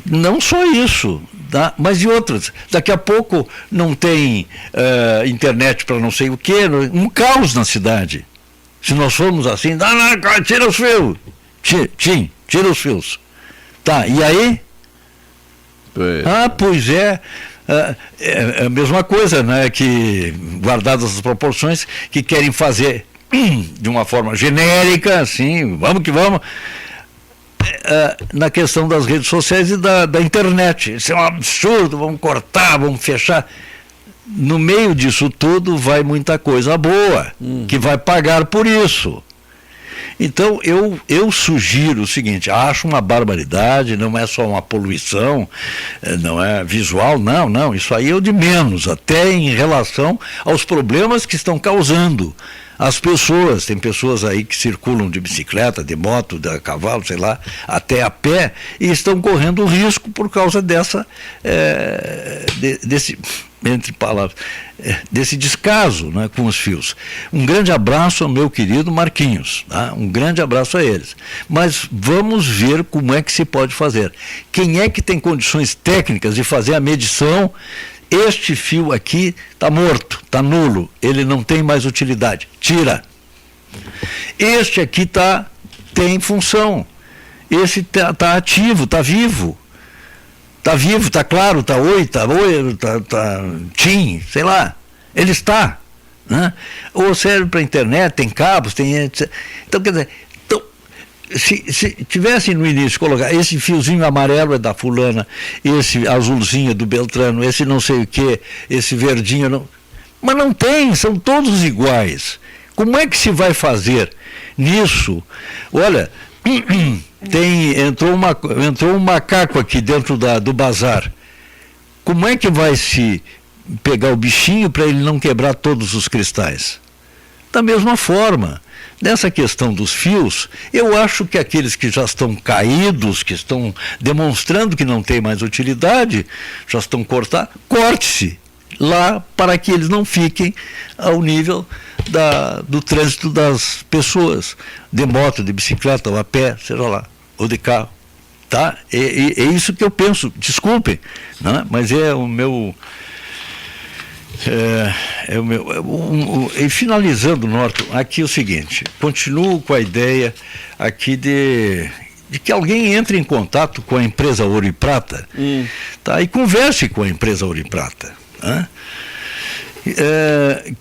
Não só isso, tá? Mas e outras. Daqui a pouco não tem internet para não sei o quê, um caos na cidade. Se nós formos assim, tira os fios. Tira os fios. Tá, e aí? Pois é a mesma coisa, né? Que, guardadas as proporções, que querem fazer de uma forma genérica, assim, vamos que vamos, na questão das redes sociais e da internet. Isso é um absurdo, vamos cortar, vamos fechar. No meio disso tudo vai muita coisa boa, que vai pagar por isso. Então, eu sugiro o seguinte, acho uma barbaridade, não é só uma poluição, não é visual, não, isso aí é o de menos, até em relação aos problemas que estão causando as pessoas. Tem pessoas aí que circulam de bicicleta, de moto, de cavalo, sei lá, até a pé, e estão correndo risco por causa desse descaso, né, com os fios. Um grande abraço ao meu querido Marquinhos, tá? Um grande abraço a eles. Mas vamos ver como é que se pode fazer. Quem é que tem condições técnicas de fazer a medição? Este fio aqui está morto, está nulo, ele não tem mais utilidade. Tira. Este aqui tem função. Esse está ativo, está vivo. Está vivo, está claro, está tim, sei lá. Ele está. Né? Ou serve para internet, tem cabos, tem... Então, quer dizer, se tivesse no início colocar esse fiozinho amarelo é da fulana, esse azulzinho é do Beltrano, esse não sei o que, esse verdinho não... Mas não tem, são todos iguais. Como é que se vai fazer nisso? Olha... Entrou um macaco aqui dentro do bazar. Como é que vai se pegar o bichinho para ele não quebrar todos os cristais? Da mesma forma, nessa questão dos fios, eu acho que aqueles que já estão caídos, que estão demonstrando que não tem mais utilidade, já estão cortados, corte-se, lá para que eles não fiquem ao nível do trânsito das pessoas, de moto, de bicicleta, ou a pé, seja lá, ou de carro. Tá? É isso que eu penso, desculpem, né? Mas é o meu... E finalizando, Norton, aqui é o seguinte, continuo com a ideia aqui de que alguém entre em contato com a empresa Ouro e Prata, tá? E converse com a empresa Ouro e Prata, né?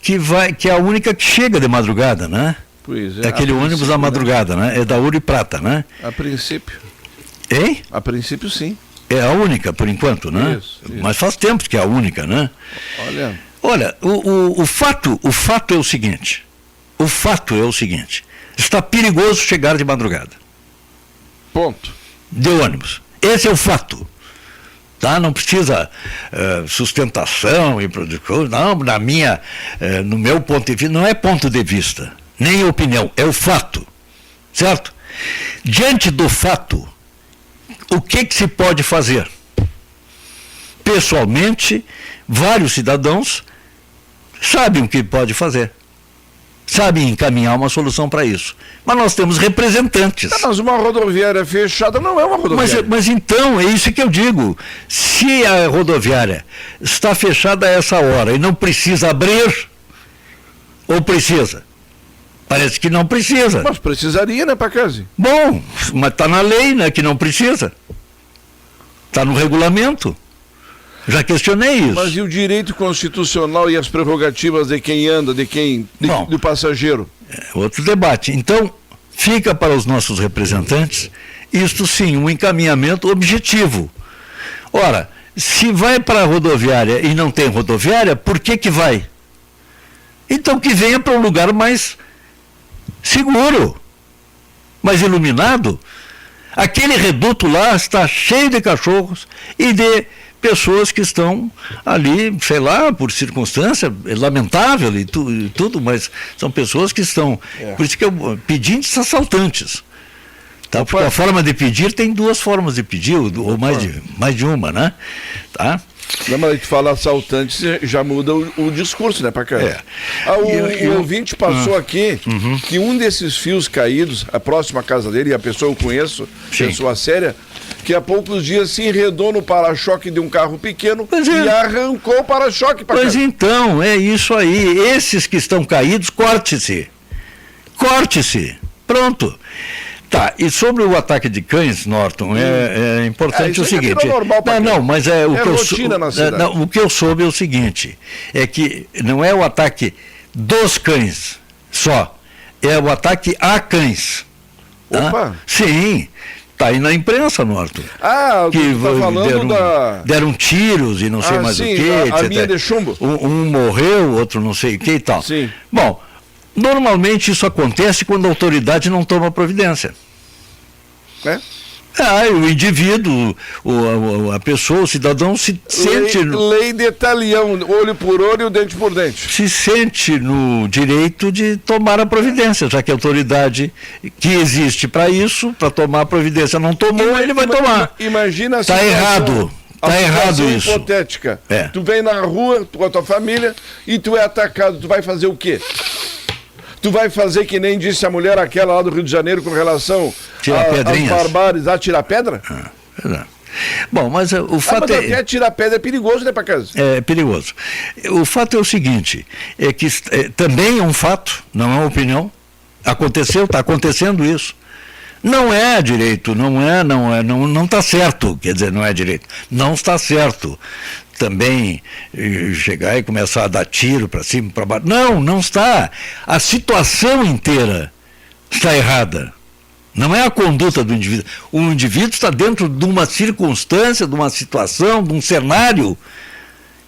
Que é a única que chega de madrugada, né? Pois é aquele ônibus da madrugada, né? É da Ouro e Prata, né? A princípio. Hein? A princípio, sim. É a única, por enquanto, né? Isso. Mas faz tempo que é a única, né? Olha, o fato é o seguinte. O fato é o seguinte. Está perigoso chegar de madrugada. Ponto. De ônibus. Esse é o fato. Tá? Não precisa sustentação e não, no meu ponto de vista, não é ponto de vista, nem opinião, é o fato. Certo? Diante do fato, o que se pode fazer? Pessoalmente, vários cidadãos sabem o que pode fazer. Sabem encaminhar uma solução para isso. Mas nós temos representantes. Mas uma rodoviária fechada não é uma rodoviária. Mas então, é isso que eu digo. Se a rodoviária está fechada a essa hora e não precisa abrir, ou precisa? Parece que não precisa. Mas precisaria, né, Pacazzi? Bom, mas está na lei, né, que não precisa. Está no regulamento. Já questionei isso. Mas e o direito constitucional e as prerrogativas de quem anda, do passageiro? É outro debate. Então, fica para os nossos representantes, isto sim, um encaminhamento objetivo. Ora, se vai para a rodoviária e não tem rodoviária, por que vai? Então que venha para um lugar mais seguro, mais iluminado. Aquele reduto lá está cheio de cachorros e de pessoas que estão ali, sei lá, por circunstância lamentável e tudo, mas são pessoas que estão, por isso que pedintes assaltantes. Tá? Porque a forma de pedir tem duas formas de pedir, ou mais de uma, né? Tá? Não, mas a gente fala assaltante, já muda o discurso, né, Pacazzi? O ouvinte passou aqui que um desses fios caídos, a próxima casa dele, e a pessoa eu conheço, pessoa séria, que há poucos dias se enredou no para-choque de um carro pequeno e arrancou o para-choque. Pois então, é isso aí. Esses que estão caídos, corte-se. Corte-se. Pronto. Tá, e sobre o ataque de cães, Norton, é importante o seguinte. Mas o que eu soube é o seguinte, é que não é o ataque dos cães só, é o ataque a cães. Opa! Tá? Sim, tá aí na imprensa, Norton. Que tá falando deram tiros e não sei mais o que. A minha de chumbo. Um morreu, outro não sei o que e tal. Sim. Bom, normalmente isso acontece quando a autoridade não toma providência. O indivíduo, a pessoa, o cidadão se sente... Lei de talião, olho por olho, dente por dente. Se sente no direito de tomar a providência, já que a autoridade que existe para isso, para tomar a providência, não tomou, ele vai tomar. Imagina a situação... Está errado isso. Hipotética. Tu vem na rua com a tua família e tu é atacado, tu vai fazer o quê? Tu vai fazer que nem disse a mulher aquela lá do Rio de Janeiro com relação aos barbários, tirar pedra? Bom, mas o fato mas até tirar pedra é perigoso, né, Pacazzi? É perigoso. O fato é o seguinte, é que também é um fato, não é uma opinião. Aconteceu, está acontecendo isso. Não é direito, não está certo, quer dizer, não é direito. Não está certo. Também chegar e começar a dar tiro para cima, para baixo. Não está. A situação inteira está errada. Não é a conduta do indivíduo. O indivíduo está dentro de uma circunstância, de uma situação, de um cenário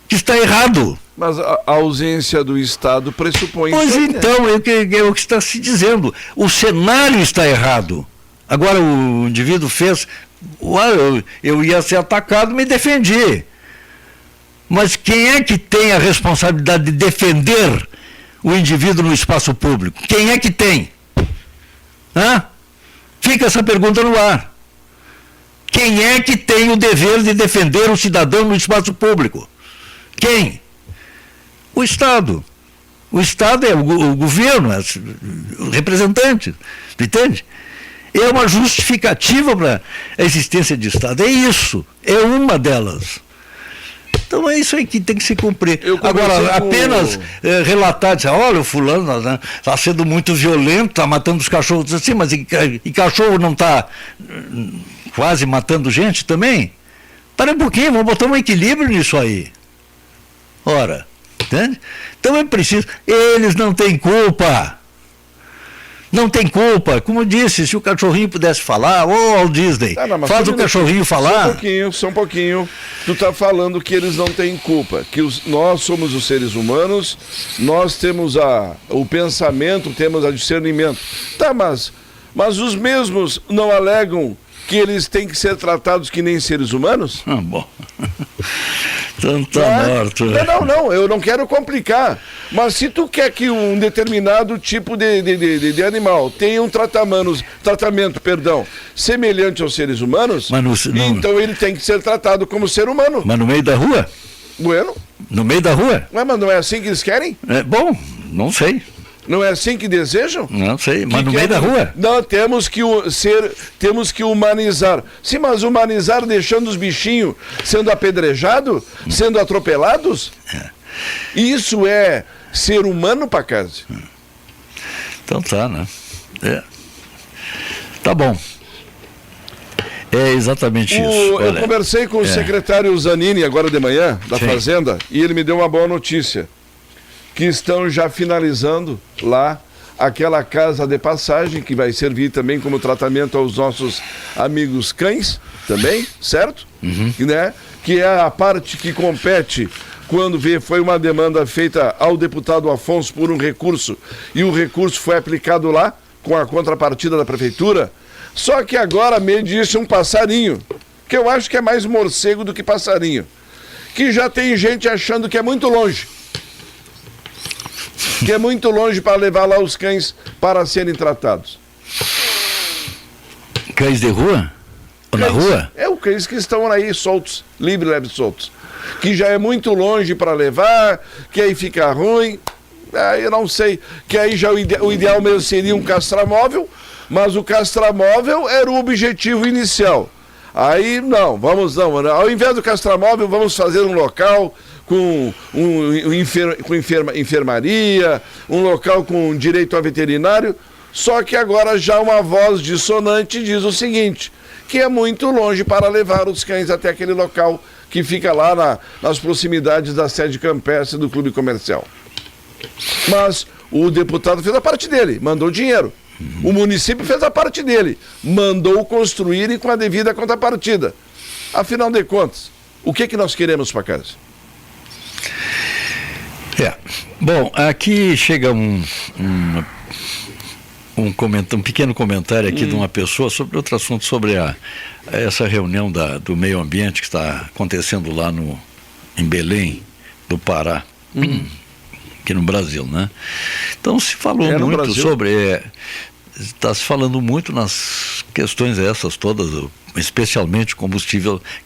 que está errado. Mas a ausência do Estado pressupõe isso. Pois então, é o que está se dizendo. O cenário está errado. Agora o indivíduo fez... Eu ia ser atacado, me defendi. Mas quem é que tem a responsabilidade de defender o indivíduo no espaço público? Quem é que tem? Fica essa pergunta no ar. Quem é que tem o dever de defender o cidadão no espaço público? Quem? O Estado. O Estado é o governo, os representantes, tu entende? É uma justificativa para a existência de Estado, é isso, é uma delas. Então é isso aí que tem que se cumprir. Agora, apenas relatar, dizer, olha, o fulano está sendo muito violento, está matando os cachorros, assim, mas e cachorro não está quase matando gente também? Para um pouquinho, vamos botar um equilíbrio nisso aí. Ora, entende? Então é preciso, eles não têm culpa. Não tem culpa. Como eu disse, se o cachorrinho pudesse falar, Walt Disney, faz o cachorrinho falar. Só um pouquinho. Tu está falando que eles não têm culpa, que nós somos os seres humanos, nós temos o pensamento, temos o discernimento. Tá, mas os mesmos não alegam que eles têm que ser tratados que nem seres humanos? Bom. Então tá morto. Não, eu não quero complicar. Mas se tu quer que um determinado tipo de animal tenha um tratamento semelhante aos seres humanos, então ele tem que ser tratado como ser humano. Mas no meio da rua? Bueno. No meio da rua? Mas não é assim que eles querem? Bom, não sei. Não é assim que desejam? Não sei, mas no meio da rua? Não, temos que humanizar. Sim, mas humanizar deixando os bichinhos sendo apedrejados, sendo atropelados? Isso é ser humano, Pacazzi? Então tá, né? Tá bom. É exatamente isso. Eu conversei com o secretário Zanini agora de manhã, da Fazenda, e ele me deu uma boa notícia. Que estão já finalizando lá aquela casa de passagem que vai servir também como tratamento aos nossos amigos cães também, certo? Né? Que é a parte que compete quando foi uma demanda feita ao deputado Afonso por um recurso e o recurso foi aplicado lá com a contrapartida da prefeitura. Só que agora me disse um passarinho, que eu acho que é mais morcego do que passarinho, que já tem gente achando que é muito longe. Que é muito longe para levar lá os cães para serem tratados. Cães de rua? Ou na rua? Os cães que estão aí soltos, livre, leve, soltos. Que já é muito longe para levar, que aí fica ruim. Eu não sei. Que aí já o ideal mesmo seria um castramóvel, mas o castramóvel era o objetivo inicial. Aí não. Ao invés do castramóvel, vamos fazer um local com enfermaria, um local com direito a veterinário, só que agora já uma voz dissonante diz o seguinte, que é muito longe para levar os cães até aquele local que fica lá nas proximidades da sede campestre do clube comercial. Mas o deputado fez a parte dele, mandou dinheiro. O município fez a parte dele, mandou construir e com a devida contrapartida. Afinal de contas, o que nós queremos para casa? Bom, aqui chega um pequeno comentário aqui de uma pessoa sobre outro assunto, sobre essa reunião do meio ambiente que está acontecendo lá em Belém, do Pará, aqui no Brasil, né? Então se falou muito sobre... Está se falando muito nas questões essas todas, especialmente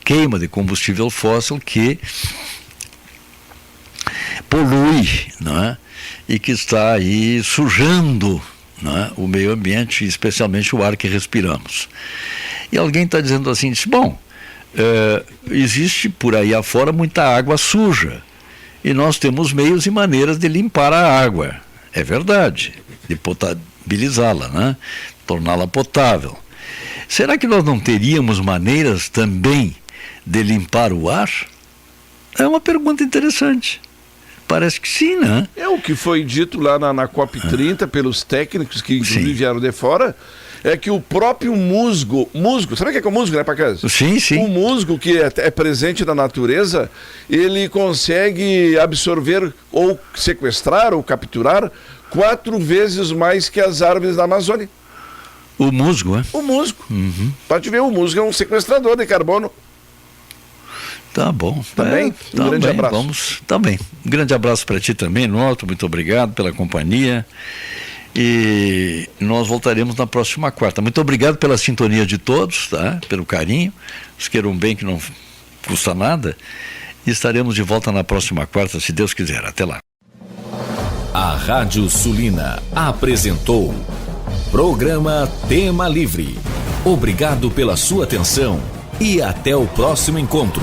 queima de combustível fóssil, que polui, não é? E que está aí sujando, não é? O meio ambiente, especialmente o ar que respiramos. E alguém está dizendo assim, existe por aí afora muita água suja, e nós temos meios e maneiras de limpar a água. É verdade, de potabilizá-la, né? Torná-la potável. Será que nós não teríamos maneiras também de limpar o ar? É uma pergunta interessante. Parece que sim, né? É o que foi dito lá na COP30 pelos técnicos que inclusive vieram de fora, é que o próprio musgo, sabe o que é o musgo, né, Pacazzi? Sim. O musgo que é presente na natureza, ele consegue absorver ou sequestrar ou capturar 4 vezes mais que as árvores da Amazônia. O musgo, é? O musgo. Pode ver, o musgo é um sequestrador de carbono. Tá bom. Tá bem? Um grande abraço. Tá bem. Um grande abraço para ti também, Norton. Muito obrigado pela companhia. E nós voltaremos na próxima quarta. Muito obrigado pela sintonia de todos, tá? Pelo carinho. Os queiram bem, que não custa nada. E estaremos de volta na próxima quarta, se Deus quiser. Até lá. A Rádio Sulina apresentou Programa Tema Livre. Obrigado pela sua atenção e até o próximo encontro.